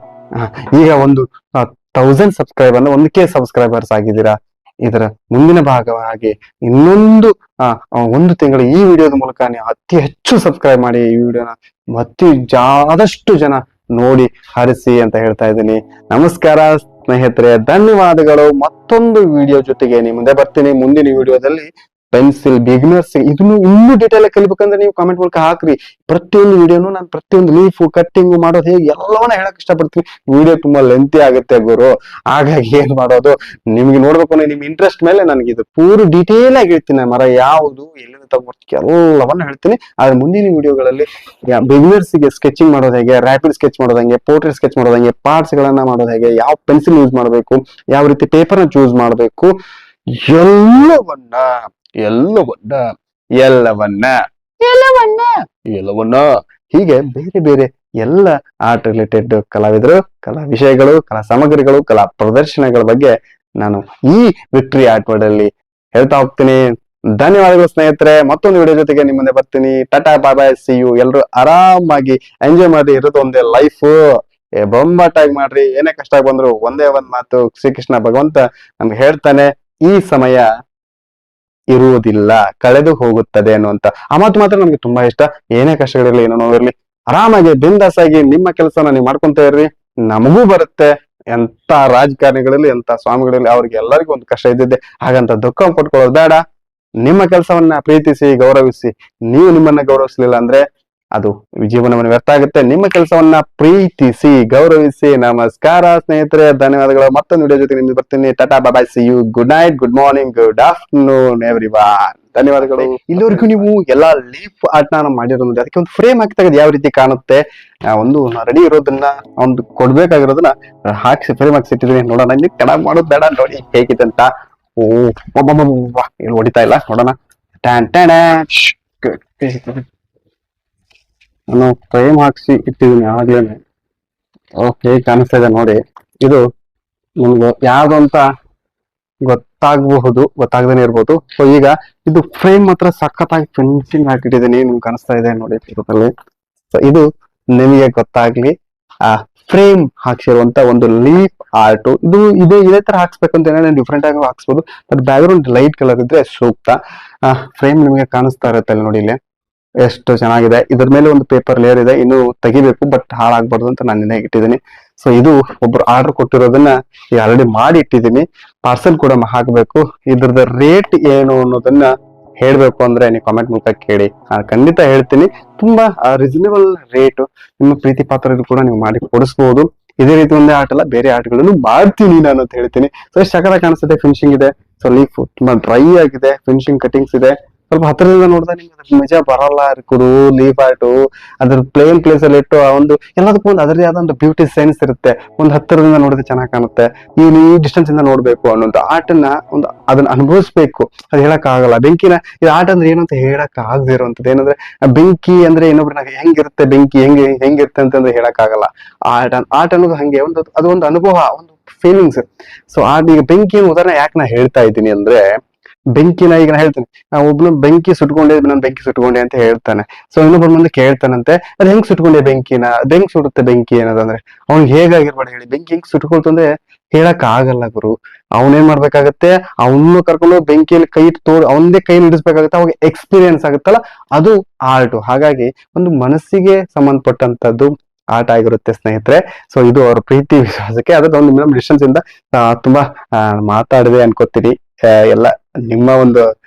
ಈಗ ಒಂದು 1000 ಸಬ್ಸ್ಕ್ರೈಬರ್ ಅಂದ್ರೆ 1K ಸಬ್ಸ್ಕ್ರೈಬರ್ಸ್ ಆಗಿದ್ದೀರಾ. ಇದರ ಮುಂದಿನ ಭಾಗವಾಗಿ ಇನ್ನೊಂದು 1 ತಿಂಗಳು ಈ ವಿಡಿಯೋದ ಮೂಲಕ ನೀವು ಅತಿ ಹೆಚ್ಚು ಸಬ್ಸ್ಕ್ರೈಬ್ ಮಾಡಿ ಈ ವಿಡಿಯೋನ ಆದಷ್ಟು ಜನ ನೋಡಿ ಹರಿಸಿ ಅಂತ ಹೇಳ್ತಾ ಇದ್ದೀನಿ. ನಮಸ್ಕಾರ ಸ್ನೇಹಿತರೆ, ಧನ್ಯವಾದಗಳು. ಮತ್ತೊಂದು ವಿಡಿಯೋ ಜೊತೆಗೆ ನಿಮ್ಮ ಮುಂದೆ ಬರ್ತೀನಿ. ಮುಂದಿನ ವಿಡಿಯೋದಲ್ಲಿ ಪೆನ್ಸಿಲ್ ಬಿಗಿನರ್ಸ್ ಇನ್ನೂ ಡೀಟೇಲ್ ಕಲಿಬೇಕಂದ್ರೆ ನೀವು ಕಾಮೆಂಟ್ ಮೂಲಕ ಹಾಕ್ರಿ. ಪ್ರತಿಯೊಂದು ವಿಡಿಯೋನು ನಾನು ಪ್ರತಿಯೊಂದು ಲೀಫ್ ಕಟ್ಟಿಂಗ್ ಮಾಡೋದು ಹೇಗೆ ಎಲ್ಲವನ್ನ ಹೇಳಕ್ ಇಷ್ಟಪಡ್ತೀನಿ. ವಿಡಿಯೋ ತುಂಬಾ ಲೆಂತಿ ಆಗುತ್ತೆ ಗುರು, ಹಾಗಾಗಿ ಏನ್ ಮಾಡೋದು, ನಿಮ್ಗೆ ನೋಡ್ಬೇಕು ಅಂದ್ರೆ ನಿಮ್ ಇಂಟ್ರೆಸ್ಟ್ ಮೇಲೆ ನನಗೆ ಇದು ಪೂರ ಡೀಟೇಲ್ ಆಗಿ ಹೇಳ್ತೀನಿ. ಮರ ಯಾವುದು ಎಲ್ಲಿಂದ ತಗೊಂಡ್ಬರ್ತೀವಿ ಎಲ್ಲವನ್ನ ಹೇಳ್ತೀನಿ. ಆದ್ರೆ ಮುಂದಿನ ವಿಡಿಯೋಗಳಲ್ಲಿ ಬಿಗಿನರ್ಸ್ ಗೆ ಸ್ಕೆಚಿಂಗ್ ಮಾಡೋದು ಹೇಗೆ, ರ್ಯಾಪಿಡ್ ಸ್ಕೆಚ್ ಮಾಡೋದು ಹೆಂಗೆ, ಪೋರ್ಟ್ರೇಟ್ ಸ್ಕೆಚ್ ಮಾಡೋದು ಹೆಂಗೆ, ಪಾರ್ಟ್ಸ್ ಗಳನ್ನ ಮಾಡೋದು ಹೇಗೆ, ಯಾವ ಪೆನ್ಸಿಲ್ ಯೂಸ್ ಮಾಡಬೇಕು, ಯಾವ ರೀತಿ ಪೇಪರ್ ನ ಚೂಸ್ ಮಾಡಬೇಕು, ಎಲ್ಲವನ್ನ ಹೀಗೆ ಬೇರೆ ಬೇರೆ ಎಲ್ಲ ಆರ್ಟ್ ರಿಲೇಟೆಡ್ ಕಲಾವಿದರು, ಕಲಾ ವಿಷಯಗಳು, ಕಲಾ ಸಾಮಗ್ರಿಗಳು, ಕಲಾ ಪ್ರದರ್ಶನಗಳ ಬಗ್ಗೆ ನಾನು ಈ ವಿಕ್ಟರಿ ಆರ್ಟ್ ವರ್ಲ್ಡ್ ಅಲ್ಲಿ ಹೇಳ್ತಾ ಹೋಗ್ತೀನಿ. ಧನ್ಯವಾದಗಳು ಸ್ನೇಹಿತರೆ. ಮತ್ತೊಂದು ವಿಡಿಯೋ ಜೊತೆಗೆ ನಿಮ್ಮ ಮುಂದೆ ಬರ್ತೀನಿ. Tata, bye bye, see you. ಎಲ್ಲರೂ ಆರಾಮಾಗಿ ಎಂಜಾಯ್ ಮಾಡಿ. ಇರೋದು ಒಂದೇ ಲೈಫ್. ಬೊಂಬಾಟಾಗಿ ಮಾಡ್ರಿ, ಏನೇ ಕಷ್ಟ ಬಂದ್ರು ಒಂದೇ ಒಂದ್ ಮಾತು ಶ್ರೀಕೃಷ್ಣ ಭಗವಂತ ನಮ್ಗೆ ಹೇಳ್ತಾನೆ, ಈ ಸಮಯ ಇರುವುದಿಲ್ಲ, ಕಳೆದು ಹೋಗುತ್ತದೆ ಅನ್ನುವಂತ ಆ ಮಾತು ಮಾತ್ರ ನಮ್ಗೆ ತುಂಬಾ ಇಷ್ಟ. ಏನೇ ಕಷ್ಟಗಳಿರ್ಲಿ, ಏನೋ ನೋವಿರ್ಲಿ, ಆರಾಮಾಗಿ ಬಿಂದಾಸ್ ಆಗಿ ನಿಮ್ಮ ಕೆಲಸನ ನೀವು ಮಾಡ್ಕೊಂತ ಇರ್ರಿ, ನಮಗೂ ಬರುತ್ತೆ. ಎಂತ ರಾಜಕಾರಣಿಗಳಲ್ಲಿ ಎಂತ ಸ್ವಾಮಿಗಳಲ್ಲಿ ಅವ್ರಿಗೆ ಎಲ್ಲರಿಗೂ ಒಂದು ಕಷ್ಟ ಇದ್ದಿದ್ದೆ, ಹಾಗಂತ ದುಃಖ ಪಟ್ಕೊಳ್ಳೋದು ಬೇಡ. ನಿಮ್ಮ ಕೆಲಸವನ್ನ ಪ್ರೀತಿಸಿ ಗೌರವಿಸಿ. ನೀವು ನಿಮ್ಮನ್ನ ಗೌರವಿಸಲಿಲ್ಲ ಅಂದ್ರೆ ಅದು ಜೀವನವನ್ನು ವ್ಯರ್ಥ ಆಗುತ್ತೆ. ನಿಮ್ಮ ಕೆಲಸವನ್ನ ಪ್ರೀತಿಸಿ ಗೌರವಿಸಿ. ನಮಸ್ಕಾರ ಸ್ನೇಹಿತರೆ, ಧನ್ಯವಾದಗಳು. ಮತ್ತೊಂದು ವಿಡಿಯೋ ಜೊತೆ ನಿಮ್ಗೆ ಬರ್ತೀನಿ. Tata bye, see you, good night, good morning, good afternoon everyone. ಧನ್ಯವಾದಗಳು. ಇಲ್ಲಿವರೆಗೂ ನೀವು ಎಲ್ಲಾ ಲೀಫ್ ಆರ್ಟ್ ನ ಮಾಡಿರೋದು, ಅದಕ್ಕೆ ಒಂದು ಫ್ರೇಮ್ ಹಾಕಿ ತೆಗೆದು ಯಾವ ರೀತಿ ಕಾಣುತ್ತೆ, ಒಂದು ರೆಡಿ ಇರೋದನ್ನ ಒಂದು ಕೊಡ್ಬೇಕಾಗಿರೋದನ್ನ ಹಾಕಿ ಫ್ರೇಮ್ ಹಾಕಿ ಇಟ್ಟಿದ್ದೀನಿ. ನೋಡೋಣ, ಇಲ್ಲಿ ಕೆಳಗ್ ಮಾಡೋದು ಬೇಡ, ನೋಡಿ ಹೇಗಿದೆ ಅಂತ. ಓ ಇಲ್ಲಿ ಹೊಡಿತಾ ಇಲ್ಲ, ನೋಡೋಣ. ಟ್ಯಾನ್ ಟ್ಯಾನ್ ನಾನು ಫ್ರೇಮ್ ಹಾಕ್ಸಿ ಇಟ್ಟಿದ್ದೀನಿ ಆಗ್ಲೇನೆ. ಹೇಗೆ ಕಾಣಿಸ್ತಾ ಇದೆ ನೋಡಿ. ಇದು ನಿಮ್ಗೆ ಯಾವ್ದು ಅಂತ ಗೊತ್ತಾಗದೇನೆ ಇರ್ಬೋದು. ಸೊ ಈಗ ಇದು ಫ್ರೇಮ್ ಮಾತ್ರ ಸಖತ್ತಾಗಿ ಫಿನಿಶಿಂಗ್ ಹಾಕಿಟ್ಟಿದ್ದೀನಿ, ನಿಮ್ಗೆ ಕಾಣಿಸ್ತಾ ಇದೆ ನೋಡಿ ಚಿತ್ರದಲ್ಲಿ. ಸೊ ಇದು ನಿಮಗೆ ಗೊತ್ತಾಗ್ಲಿ, ಆ ಫ್ರೇಮ್ ಹಾಕ್ಸಿರುವಂತ ಒಂದು ಲೀಫ್ ಆರ್ಟ್. ಇದು ಇದೇ ತರ ಹಾಕ್ಸ್ಬೇಕಂತ ಏನಾದ್ರೆ ಡಿಫ್ರೆಂಟ್ ಆಗಿ ಹಾಕ್ಸ್ಬೋದು, but background light colour ಇದ್ರೆ ಸೂಕ್ತ. ಫ್ರೇಮ್ ನಿಮಗೆ ಕಾಣಿಸ್ತಾ ಇರುತ್ತೆ ಅಲ್ಲಿ ನೋಡಿ, ಇಲ್ಲಿ ಎಷ್ಟು ಚೆನ್ನಾಗಿದೆ. ಇದ್ರ ಮೇಲೆ ಒಂದು ಪೇಪರ್ ಲೇಯರ್ ಇದೆ, ಇನ್ನು ತೆಗಿಬೇಕು, ಬಟ್ ಹಾಳಾಗ್ಬಾರ್ದು ಅಂತ ನಾನು ನೆನೆ ಇಟ್ಟಿದ್ದೀನಿ. ಸೊ ಇದು ಒಬ್ರು ಆರ್ಡರ್ ಕೊಟ್ಟಿರೋದನ್ನ ಈಗ ಆಲ್ರೆಡಿ ಮಾಡಿ ಇಟ್ಟಿದ್ದೀನಿ. ಪಾರ್ಸೆಲ್ ಕೂಡ ಹಾಕ್ಬೇಕು. ಇದ್ರದ ರೇಟ್ ಏನು ಅನ್ನೋದನ್ನ ಹೇಳ್ಬೇಕು ಅಂದ್ರೆ ನೀವು ಕಾಮೆಂಟ್ ಮೂಲಕ ಕೇಳಿ, ನಾನು ಖಂಡಿತ ಹೇಳ್ತೀನಿ. ತುಂಬಾ ರೀಸನೇಬಲ್ ರೇಟ್, ನಿಮ್ಮ ಪ್ರೀತಿ ಪಾತ್ರರು ಕೂಡ ನೀವು ಮಾಡಿ ಕೊಡಿಸ್ಬೋದು. ಇದೇ ರೀತಿ ಒಂದೇ ಆರ್ಟ್ ಅಲ್ಲ, ಬೇರೆ ಆರ್ಟ್ಗಳನ್ನು ಮಾಡ್ತೀನಿ ನಾನು ಅಂತ ಹೇಳ್ತೀನಿ. ಸೊ ಎಷ್ಟು ಸಕಲ ಕಾಣಿಸುತ್ತೆ, ಫಿನಿಶಿಂಗ್ ಇದೆ. ಸೊ ಲೀಫ್ ತುಂಬಾ ಡ್ರೈ ಆಗಿದೆ, ಫಿನಿಶಿಂಗ್ ಕಟಿಂಗ್ಸ್ ಇದೆ. ಸ್ವಲ್ಪ ಹತ್ತಿರದಿಂದ ನೋಡಿದ್ರೆ ನಿಮ್ಗೆ ಅದ್ರ ನಿಜ ಬರಲ್ಲ ಇರ್ಕುದು ಲೀಫ್ ಆರ್ಟು. ಅದ್ರ ಪ್ಲೇನ್ ಪ್ಲೇಸ್ ಅಲ್ಲಿ ಇಟ್ಟು ಆ ಒಂದು ಎಲ್ಲದಕ್ಕೂ ಒಂದು ಅದರದೇ ಆದ ಒಂದು ಬ್ಯೂಟಿ ಸೆನ್ಸ್ ಇರುತ್ತೆ. ಒಂದು ಹತ್ತಿರದಿಂದ ನೋಡಿದ್ರೆ ಚೆನ್ನಾಗಿ ಕಾಣುತ್ತೆ. ಈ ಡಿಸ್ಟೆನ್ಸ್ ಇಂದ ನೋಡ್ಬೇಕು ಅನ್ನೋದು ಆರ್ಟನ್ನ ಒಂದು ಅದನ್ನ ಅನುಭವಿಸ್ಬೇಕು. ಅದು ಹೇಳಕ್ ಆಗಲ್ಲ. ಬೆಂಕಿನ ಇದು ಆರ್ಟ್ ಅಂದ್ರೆ ಏನು ಅಂತ ಹೇಳಕ್ ಆಗದೆ ಇರುವಂತದ್ದು. ಏನಂದ್ರೆ ಬೆಂಕಿ ಅಂದ್ರೆ ಇನ್ನೊಬ್ರನ್ನ ಹೆಂಗಿರುತ್ತೆ, ಬೆಂಕಿ ಹೆಂಗಿರುತ್ತೆ ಅಂತಂದ್ರೆ ಹೇಳಕ್ ಆಗಲ್ಲ. ಆರ್ಟ್ ಅನ್ನೋದು ಹಂಗೆ ಅದು ಒಂದು ಅನುಭವ, ಒಂದು ಫೀಲಿಂಗ್ಸ್. ಸೊ ಈಗ ಬೆಂಕಿ ಉದಾಹರಣೆ ಯಾಕೆ ನಾ ಹೇಳ್ತಾ ಇದ್ದೀನಿ ಅಂದ್ರೆ, ಬೆಂಕಿನ ಈಗ ನಾ ಹೇಳ್ತೇನೆ, ಒಬ್ನು ಬೆಂಕಿ ಸುಟ್ಕೊಂಡೆ, ನಾನು ಬೆಂಕಿ ಸುಟ್ಕೊಂಡೆ ಅಂತ ಹೇಳ್ತಾನೆ. ಸೊ ಇನ್ನೊಬ್ಬರ ಮುಂದೆ ಕೇಳ್ತಾನಂತೆ, ಅದ್ ಹೆಂಗ್ ಸುಟ್ಕೊಂಡೆ ಬೆಂಕಿನ, ಅದ್ ಹೆಂಗ್ ಸುಡುತ್ತೆ ಬೆಂಕಿ ಅನ್ನೋದಂದ್ರೆ, ಅವ್ನಿಗೆ ಹೇಗಾಗಿರ್ಬಾರ್ದು ಹೇಳಿ. ಬೆಂಕಿ ಹೆಂಗ್ ಸುಟ್ಕೊಳ್ತಂದ್ರೆ ಹೇಳಕ್ ಆಗಲ್ಲ ಗುರು. ಅವನೇನ್ ಮಾಡ್ಬೇಕಾಗತ್ತೆ, ಅವನು ಕರ್ಕೊಂಡು ಬೆಂಕಿಯಲ್ಲಿ ಕೈ ಅವನದೇ ಕೈ ಹಿಡಿಸ್ಬೇಕಾಗತ್ತೆ. ಅವಾಗ ಎಕ್ಸ್ಪೀರಿಯನ್ಸ್ ಆಗುತ್ತಲ್ಲ, ಅದು ಆರ್ಟ್. ಹಾಗಾಗಿ ಒಂದು ಮನಸ್ಸಿಗೆ ಸಂಬಂಧಪಟ್ಟಂತದ್ದು ಆರ್ಟ್ ಆಗಿರುತ್ತೆ ಸ್ನೇಹಿತರೆ. ಸೊ ಇದು ಅವ್ರ ಪ್ರೀತಿ ವಿಶ್ವಾಸಕ್ಕೆ ಅದ್ರದ್ದು ಒಂದು ಮಿನಿಮಮ್ ಡಿಸ್ಟೆನ್ಸ್ ಇಂದ ತುಂಬಾ ಮಾತಾಡಿದೆ ಅನ್ಕೋತೀನಿ. ಎಲ್ಲ ನಿಮ್ಮ ಒಂದು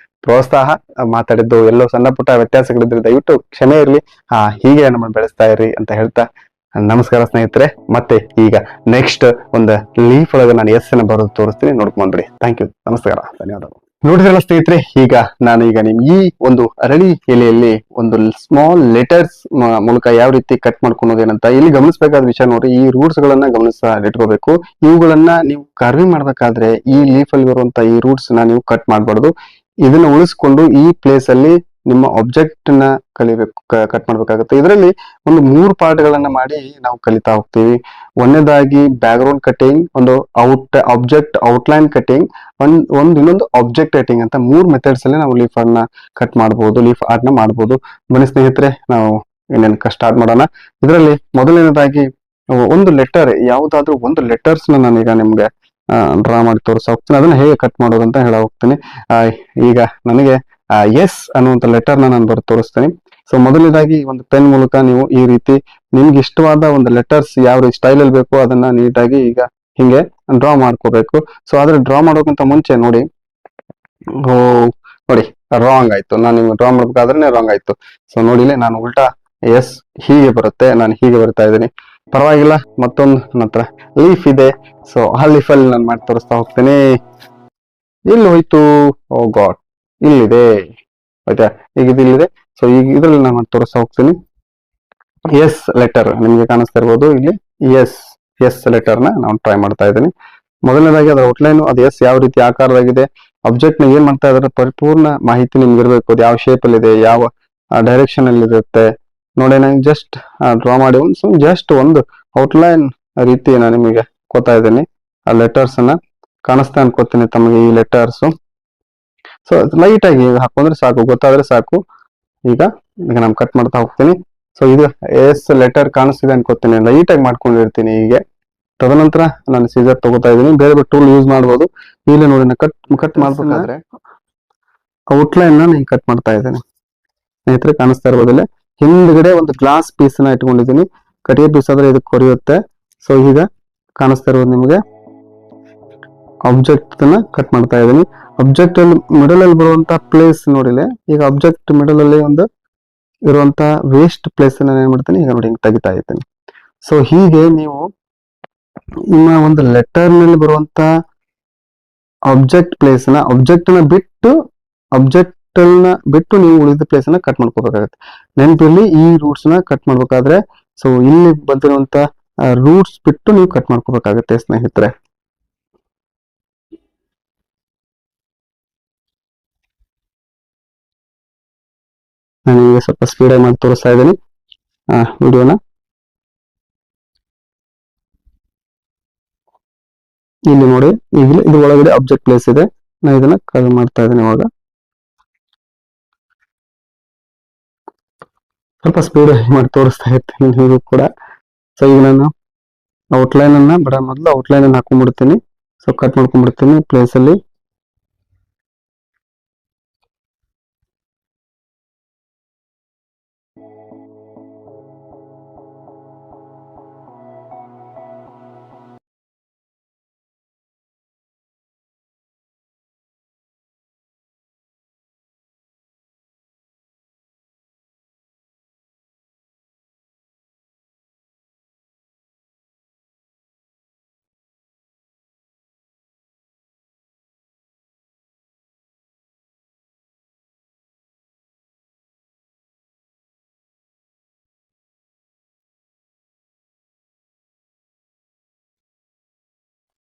ಪ್ರೋತ್ಸಾಹ, ಮಾತಾಡಿದ್ದು ಎಲ್ಲೋ ಸಣ್ಣ ಪುಟ್ಟ ವ್ಯತ್ಯಾಸಗಳಿದ್ರೆ ದಯವಿಟ್ಟು ಕ್ಷಮೆ ಇರಲಿ. ಹೀಗೆ ನಮ್ಮ ಬೆಳೆಸ್ತಾ ಇರಿ ಅಂತ ಹೇಳ್ತಾ ನಮಸ್ಕಾರ ಸ್ನೇಹಿತರೆ. ಮತ್ತೆ ಈಗ ನೆಕ್ಸ್ಟ್ ಒಂದು ಲೀಫ್ ಒಳಗೆ ನಾನು ಎಸ್ ಅನ್ನ ಬರೋದು ತೋರಿಸ್ತೀನಿ, ನೋಡ್ಕೊಂಡ್ರಿ. ಥ್ಯಾಂಕ್ ಯು, ನಮಸ್ಕಾರ, ಧನ್ಯವಾದಗಳು. ನೋಡಿದ್ರಲ್ಲ ಸ್ನೇಹಿತರೆ, ನಾನು ಈಗ ನಿಮ್ ಈ ಒಂದು ಅರಳಿ ಎಲೆಯಲ್ಲಿ ಒಂದು ಸ್ಮಾಲ್ ಲೆಟರ್ಸ್ ಮೂಲಕ ಯಾವ ರೀತಿ ಕಟ್ ಮಾಡ್ಕೊಳೋದೇನಂತ ಇಲ್ಲಿ ಗಮನಿಸಬೇಕಾದ ವಿಷಯ ನೋಡ್ರಿ. ಈ ರೂಟ್ಸ್ ಗಳನ್ನ ಇಟ್ಕೋಬೇಕು. ಇವುಗಳನ್ನ ನೀವು ಕಾರ್ವಿಂಗ್ ಮಾಡ್ಬೇಕಾದ್ರೆ ಈ ಲೀಫ್ ಅಲ್ಲಿ ಬರುವಂತ ಈ ರೂಟ್ಸ್ ನ ನೀವು ಕಟ್ ಮಾಡ್ಬಾರ್ದು. ಇದನ್ನ ಉಳಿಸ್ಕೊಂಡು ಈ ಪ್ಲೇಸ್ ಅಲ್ಲಿ ನಿಮ್ಮ ಆಬ್ಜೆಕ್ಟ್ ನ ಕಟ್ ಮಾಡ್ಬೇಕಾಗುತ್ತೆ. ಇದರಲ್ಲಿ ಒಂದು 3 ಪಾರ್ಟ್ ಗಳನ್ನ ಮಾಡಿ ನಾವು ಕಲಿತಾ ಹೋಗ್ತೀವಿ. ಒಂದನೇದಾಗಿ ಬ್ಯಾಕ್ ಗ್ರೌಂಡ್ ಕಟಿಂಗ್, ಒಂದು ಆಬ್ಜೆಕ್ಟ್ ಔಟ್ಲೈನ್ ಕಟಿಂಗ್, ಇನ್ನೊಂದು ಆಬ್ಜೆಕ್ಟ್ ಕಟಿಂಗ್ ಅಂತ 3 ಮೆಥಡ್ಸ್ ಅಲ್ಲಿ ನಾವು ಲೀಫ್ ಆರ್ಟ್ ನ ಕಟ್ ಮಾಡಬಹುದು, ಲೀಫ್ ಆರ್ಟ್ ನ ಮಾಡಬಹುದು. ಬನ್ನಿ ಸ್ನೇಹಿತರೆ, ನಾವು ಇನ್ನೇನು ಸ್ಟಾರ್ಟ್ ಮಾಡೋಣ. ಇದರಲ್ಲಿ ಮೊದಲನೇದಾಗಿ ಒಂದು ಲೆಟರ್, ಯಾವುದಾದ್ರೂ ಒಂದು ಲೆಟರ್ಸ್ ನಾನೀಗ ನಿಮ್ಗೆ ಡ್ರಾ ಮಾಡಿ ತೋರಿಸ್ತಾ ಹೋಗ್ತೀನಿ. ಅದನ್ನ ಹೇಗೆ ಕಟ್ ಮಾಡೋದು ಅಂತ ಹೇಳ ಹೋಗ್ತೀನಿ. ಈಗ ನನಗೆ ಎಸ್ ಅನ್ನುವಂತ ಲೆಟರ್ ನಾನು ಬರೆದು ತೋರಿಸ್ತೀನಿ. ಸೊ ಮೊದಲನೇದಾಗಿ ಒಂದು ಪೆನ್ ಮೂಲಕ ನೀವು ಈ ರೀತಿ ನಿಮ್ಗೆ ಇಷ್ಟವಾದ ಒಂದು ಲೆಟರ್ಸ್ ಯಾವ ರೀತಿ ಸ್ಟೈಲ್ ಅಲ್ಲಿ ಬೇಕು ಅದನ್ನ ನೀಟಾಗಿ ಈಗ ಹಿಂಗೆ ಡ್ರಾ ಮಾಡ್ಕೋಬೇಕು. ಸೊ ಆದ್ರೆ ಡ್ರಾ ಮಾಡೋಕ್ಕಿಂತ ಮುಂಚೆ ನೋಡಿ ರಾಂಗ್ ಆಯ್ತು. ನಾನು ನಿಮ್ಗೆ ಡ್ರಾ ಮಾಡ್ಬೇಕಾದ್ರೆ ರಾಂಗ್ ಆಯ್ತು. ಸೊ ನೋಡಿಲಿ, ನಾನು ಉಲ್ಟಾ ಎಸ್ ಹೀಗೆ ಬರುತ್ತೆ, ನಾನು ಹೀಗೆ ಬರ್ತಾ ಇದ್ದೀನಿ. ಪರವಾಗಿಲ್ಲ, ಮತ್ತೊಂದು ನನ್ನ ಹತ್ರ ಲೀಫ್ ಇದೆ. ಸೊ ಆ ಲೀಫ್ ಅಲ್ಲಿ ನಾನು ಮಾಡಿ ತೋರಿಸ್ತಾ ಹೋಗ್ತೀನಿ. ಇಲ್ಲಿ ಹೋಯ್ತು, ಓ ಗಾಡ್, ಇಲ್ಲಿದೆ ಆಯ್ತಾ, ಈಗ ಇಲ್ಲಿದೆ. ಸೊ ಈಗ ಇದ್ರಲ್ಲಿ ನಾನು ತೋರಿಸ್ತಾ ಹೋಗ್ತೀನಿ. ಎಸ್ ಲೆಟರ್ ನಿಮ್ಗೆ ಕಾಣಿಸ್ತಾ ಇರ್ಬೋದು. ಇಲ್ಲಿ ಎಸ್ ಲೆಟರ್ ನ ನಾನು ಟ್ರೈ ಮಾಡ್ತಾ ಇದ್ದೀನಿ. ಮೊದಲನೇದಾಗಿ ಅದರ ಔಟ್ಲೈನ್, ಅದು ಎಸ್ ಯಾವ ರೀತಿ ಆಕಾರದಾಗಿದೆ, ಆಬ್ಜೆಕ್ಟ್ ನ ಏನ್ ಮಾಡ್ತಾ ಇದಾರೆ ಪರಿಪೂರ್ಣ ಮಾಹಿತಿ ನಿಮ್ಗೆ ಇರಬೇಕು. ಅದು ಯಾವ ಶೇಪ್ ಅಲ್ಲಿ ಇದೆ, ಯಾವ ಡೈರೆಕ್ಷನ್ ಅಲ್ಲಿ ಇರುತ್ತೆ ನೋಡಿ. ನಾನು ಜಸ್ಟ್ ಡ್ರಾ ಮಾಡಿ ಜಸ್ಟ್ ಒಂದು ಔಟ್ಲೈನ್ ರೀತಿ ನಾನು ನಿಮಗೆ ಕೊಡ್ತಾ ಇದ್ದೀನಿ. ಆ ಲೆಟರ್ಸ್ ಅನ್ನ ಕಾಣಿಸ್ತಾ ಅನ್ಕೋತೀನಿ ತಮಗೆ ಈ ಲೆಟರ್ಸ್. ಸೊ ಲೈಟ್ ಆಗಿ ಹಾಕೊಂಡ್ರೆ ಸಾಕು, ಗೊತ್ತಾದ್ರೆ ಸಾಕು. ಈಗ ನಾನು ಕಟ್ ಮಾಡ್ತಾ ಹೋಗ್ತೀನಿ. ಸೊ ಇದು ಎಸ್ ಲೆಟರ್ ಕಾಣಿಸ್ತಿದೆ ಅನ್ಕೋತೀನಿ, ಲೈಟ್ ಆಗಿ ಮಾಡ್ಕೊಂಡಿರ್ತೀನಿ ಹೀಗೆ. ತದನಂತರ ನಾನು ಸೀಸರ್ ತಗೋತಾ ಇದ್ದೀನಿ, ಬೇರೆ ಬೇರೆ ಟೂಲ್ ಯೂಸ್ ಮಾಡ್ಬೋದು. ಇಲ್ಲಿ ನೋಡಿ ಕಟ್ ಮಾಡ್ಬೇಕಾದ್ರೆ ಔಟ್ಲೈನ್ ನಾನು ಕಟ್ ಮಾಡ್ತಾ ಇದ್ದೇನೆ ಸ್ನೇಹಿತರೆ, ಕಾಣಿಸ್ತಾ ಇರ್ಬೋದಿಲ್ಲ. ಹಿಂದ್ಗಡೆ ಒಂದು ಗ್ಲಾಸ್ ಪೀಸ್ ನ ಇಟ್ಕೊಂಡಿದ್ದೀನಿ, ಕಟ್ಟಿಗೆ ಪೀಸ್ ಆದ್ರೆ ಇದಕ್ಕೆ ಕೊರಿಯುತ್ತೆ. ಸೊ ಈಗ ಕಾಣಿಸ್ತಾ ಇರೋದು ನಿಮಗೆ ಆಬ್ಜೆಕ್ಟ್ ಕಟ್ ಮಾಡ್ತಾ ಇದ್ದೀನಿ. ಆಬ್ಜೆಕ್ಟ್ ಅಲ್ಲಿ ಮಿಡಲ್ ಅಲ್ಲಿ ಬರುವಂತ ಪ್ಲೇಸ್ ನೋಡಿಲೆ, ಈಗ ಆಬ್ಜೆಕ್ಟ್ ಮಿಡಲ್ ಅಲ್ಲಿ ಒಂದು ಇರುವಂತ ವೇಸ್ಟ್ ಪ್ಲೇಸ್ ಏನ್ ಮಾಡ್ತೀನಿ ಈಗ ನೋಡಿ ತೆಗಿತಾ ಇದ್ದೀನಿ. ಸೊ ಹೀಗೆ ನೀವು ನಿಮ್ಮ ಒಂದು ಲೆಟರ್ ನಲ್ಲಿ ಬರುವಂತ ಆಬ್ಜೆಕ್ಟ್ ಪ್ಲೇಸ್ ನ ಬಿಟ್ಟು ನೀವು ಉಳಿದ ಪ್ಲೇಸ್ ನ ಕಟ್ ಮಾಡ್ಕೋಬೇಕಾಗುತ್ತೆ. ನೆನಪಿರ್ಲಿ, ಈ ರೂಟ್ಸ್ ನ ಕಟ್ ಮಾಡ್ಬೇಕಾದ್ರೆ ಸೊ ಇಲ್ಲಿ ಬಂದಿರುವಂತ ರೂಟ್ಸ್ ಬಿಟ್ಟು ನೀವು ಕಟ್ ಮಾಡ್ಕೋಬೇಕಾಗುತ್ತೆ ಸ್ನೇಹಿತರೆ. ನಾನು ಈಗ ಸ್ವಲ್ಪ ಸ್ಪೀಡ್ ಆಗಿ ಮಾಡಿ ತೋರಿಸ್ತಾ ಇದ್ದೀನಿ ವಿಡಿಯೋನ. ಇಲ್ಲಿ ನೋಡಿ, ಈಗಲೇ ಇದು ಒಳಗಡೆ ಆಬ್ಜೆಕ್ಟ್ ಪ್ಲೇಸ್ ಇದೆ, ನಾನು ಇದನ್ನ ಕಟ್ ಮಾಡ್ತಾ ಇದ್ದೀನಿ. ಇವಾಗ ಸ್ವಲ್ಪ ಸ್ಪೀಡ್ ಆಗಿ ಮಾಡಿ ತೋರಿಸ್ತಾ ಇರ್ತೀನಿ ನೀವು ಕೂಡ. ಸೊ ಈಗ ನಾನು ಔಟ್ಲೈನ್ ಅನ್ನ ಮೊದಲು ಔಟ್ಲೈನ್ ಅನ್ನು ಹಾಕೊಂಡ್ಬಿಡ್ತೀನಿ. ಸೊ ಕಟ್ ಮಾಡ್ಕೊಂಡ್ಬಿಡ್ತೀನಿ ಪ್ಲೇಸ್ ಅಲ್ಲಿ.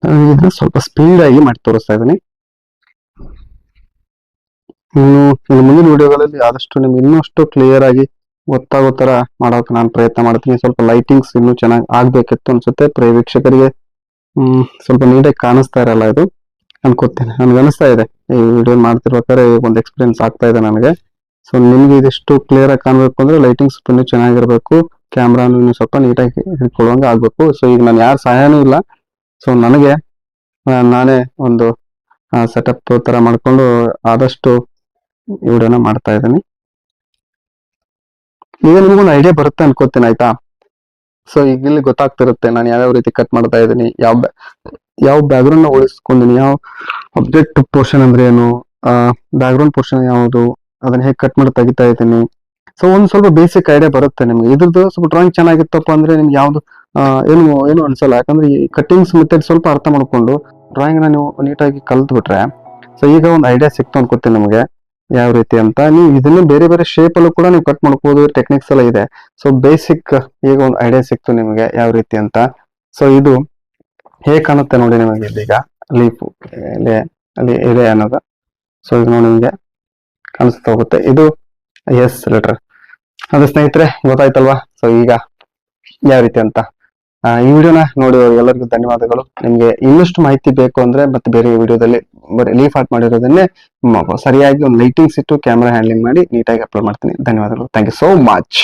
ಇದನ್ನ ಸ್ವಲ್ಪ ಸ್ಪೀಡ್ ಆಗಿ ಮಾಡಿ ತೋರಿಸ್ತಾ ಇದ್ದೀನಿ. ಇನ್ನು ಮುಂದಿನ ವಿಡಿಯೋಗಳಲ್ಲಿ ಆದಷ್ಟು ನಿಮ್ಗೆ ಇನ್ನಷ್ಟು ಕ್ಲಿಯರ್ ಆಗಿ ಗೊತ್ತಾಗೋ ತರ ಮಾಡೋಕೆ ನಾನು ಪ್ರಯತ್ನ ಮಾಡ್ತೀನಿ. ಸ್ವಲ್ಪ ಲೈಟಿಂಗ್ಸ್ ಇನ್ನೂ ಚೆನ್ನಾಗಿ ಆಗ್ಬೇಕಿತ್ತು ಅನ್ಸುತ್ತೆ. ವೀಕ್ಷಕರಿಗೆ ಸ್ವಲ್ಪ ನೀಟಾಗಿ ಕಾಣಿಸ್ತಾ ಇರಲ್ಲ ಇದು ಅನ್ಕೋತೀನಿ, ನನ್ಗೆ ಅನಿಸ್ತಾ ಇದೆ. ಈ ವಿಡಿಯೋ ಮಾಡ್ತಿರ್ಬೇಕಾದ್ರೆ ಒಂದು ಎಕ್ಸ್ಪೀರಿಯನ್ಸ್ ಆಗ್ತಾ ಇದೆ ನನಗೆ. ಸೊ ನಿಮ್ಗೆ ಇದಿಷ್ಟು ಕ್ಲಿಯರ್ ಆಗಿ ಕಾಣಬೇಕು ಅಂದ್ರೆ ಲೈಟಿಂಗ್ಸ್ ಇನ್ನೂ ಚೆನ್ನಾಗಿರ್ಬೇಕು, ಕ್ಯಾಮ್ರಾನು ಇನ್ನೂ ಸ್ವಲ್ಪ ನೀಟಾಗಿ ಹಿಡ್ಕೊಳ್ಳುವಂಗೆ ಆಗ್ಬೇಕು. ಸೊ ಈಗ ನಾನು ಯಾರ ಸಹಾಯನೂ ಇಲ್ಲ, ಸೊ ನನಗೆ ನಾನೇ ಒಂದು ಸೆಟಪ್ ತರ ಮಾಡ್ಕೊಂಡು ಆದಷ್ಟು ವಿಡಿಯೋನ ಮಾಡ್ತಾ ಇದ್ದೀನಿ. ಈಗ ನಿಮ್ಗೊಂದು ಐಡಿಯಾ ಬರುತ್ತೆ ಅನ್ಕೋತೀನಿ, ಆಯ್ತಾ. ಸೊ ಈಗ ಇಲ್ಲಿ ಗೊತ್ತಾಗ್ತಿರುತ್ತೆ ನಾನು ಯಾವ್ಯಾವ ರೀತಿ ಕಟ್ ಮಾಡ್ತಾ ಇದ್ದೀನಿ, ಯಾವ ಬ್ಯಾಕ್ಗ್ರೌಂಡ್ ನ ಉಳಿಸ್ಕೊಂಡಿನಿ, ಯಾವ ಆಬ್ಜೆಕ್ಟ್ ಪೋರ್ಷನ್ ಅಂದ್ರೆ ಏನು, ಬ್ಯಾಕ್ ಗ್ರೌಂಡ್ ಪೋರ್ಷನ್ ಯಾವುದು, ಅದನ್ನ ಹೇಗೆ ಕಟ್ ಮಾಡಿ ತೆಗಿತಾ ಇದ್ದೀನಿ. ಸೊ ಒಂದ್ ಸ್ವಲ್ಪ ಬೇಸಿಕ್ ಐಡಿಯಾ ಬರುತ್ತೆ ನಿಮ್ಗೆ. ಇದ್ರದ್ದು ಸ್ವಲ್ಪ ಡ್ರಾಯಿಂಗ್ ಚೆನ್ನಾಗಿತ್ತಪ್ಪ ಅಂದ್ರೆ ನಿಮ್ಗೆ ಯಾವ್ದು ಏನು ಅನ್ಸಲ್ಲ. ಯಾಕಂದ್ರೆ ಈ ಕಟ್ಟಿಂಗ್ಸ್ ಮೆಥಡ್ ಸ್ವಲ್ಪ ಅರ್ಥ ಮಾಡ್ಕೊಂಡು ಡ್ರಾಯಿಂಗ್ ನ ನೀವು ನೀಟಾಗಿ ಕಲ್ತ್ ಬಿಟ್ರೆ, ಸೊ ಈಗ ಒಂದು ಐಡಿಯಾ ಸಿಕ್ತು ಅನ್ಕೋತೀನಿ ನಿಮಗೆ ಯಾವ ರೀತಿ ಅಂತ. ನೀವು ಇದನ್ನ ಬೇರೆ ಬೇರೆ ಶೇಪ್ ಅಲ್ಲೂ ಕೂಡ ನೀವು ಕಟ್ ಮಾಡ್ಬೋದು, ಟೆಕ್ನಿಕ್ಸ್ ಎಲ್ಲ ಇದೆ. ಸೊ ಬೇಸಿಕ್ ಈಗ ಒಂದು ಐಡಿಯಾ ಸಿಕ್ತು ನಿಮಗೆ ಯಾವ ರೀತಿ ಅಂತ. ಸೊ ಇದು ಹೇಗೆ ಕಾಣುತ್ತೆ ನೋಡಿ ನಿಮಗೆ ಈಗ ಲೀಫ್ ಅಲ್ಲಿ ಇದೆ ಅನ್ನೋದು. ಸೊ ಇದು ನೋಡಿ ನಿಮಗೆ ಕಾಣಿಸ್ತಾ ಹೋಗುತ್ತೆ, ಇದು ಎಸ್ ಲೆಟರ್. ಅದು ಸ್ನೇಹಿತರೆ ಗೊತ್ತಾಯ್ತಲ್ವಾ. ಸೊ ಈಗ ಯಾವ ರೀತಿ ಅಂತ ಈ ವಿಡಿಯೋನ ನೋಡಿ ಎಲ್ಲರಿಗೂ ಧನ್ಯವಾದಗಳು. ನಿಮ್ಗೆ ಇನ್ನಷ್ಟು ಮಾಹಿತಿ ಬೇಕು ಅಂದ್ರೆ ಮತ್ತೆ ಬೇರೆ ವಿಡಿಯೋದಲ್ಲಿ ಬರೀ ಲೀಫ್ ಆರ್ಟ್ ಮಾಡಿರೋದನ್ನೇ ಸರಿಯಾಗಿ ಒಂದು ಲೈಟಿಂಗ್ಸ್ ಇಟ್ಟು ಕ್ಯಾಮ್ರಾ ಹ್ಯಾಂಡ್ಲಿಂಗ್ ಮಾಡಿ ನೀಟಾಗಿ ಅಪ್ಲೋಡ್ ಮಾಡ್ತೀನಿ. ಧನ್ಯವಾದಗಳು. Thank you so much.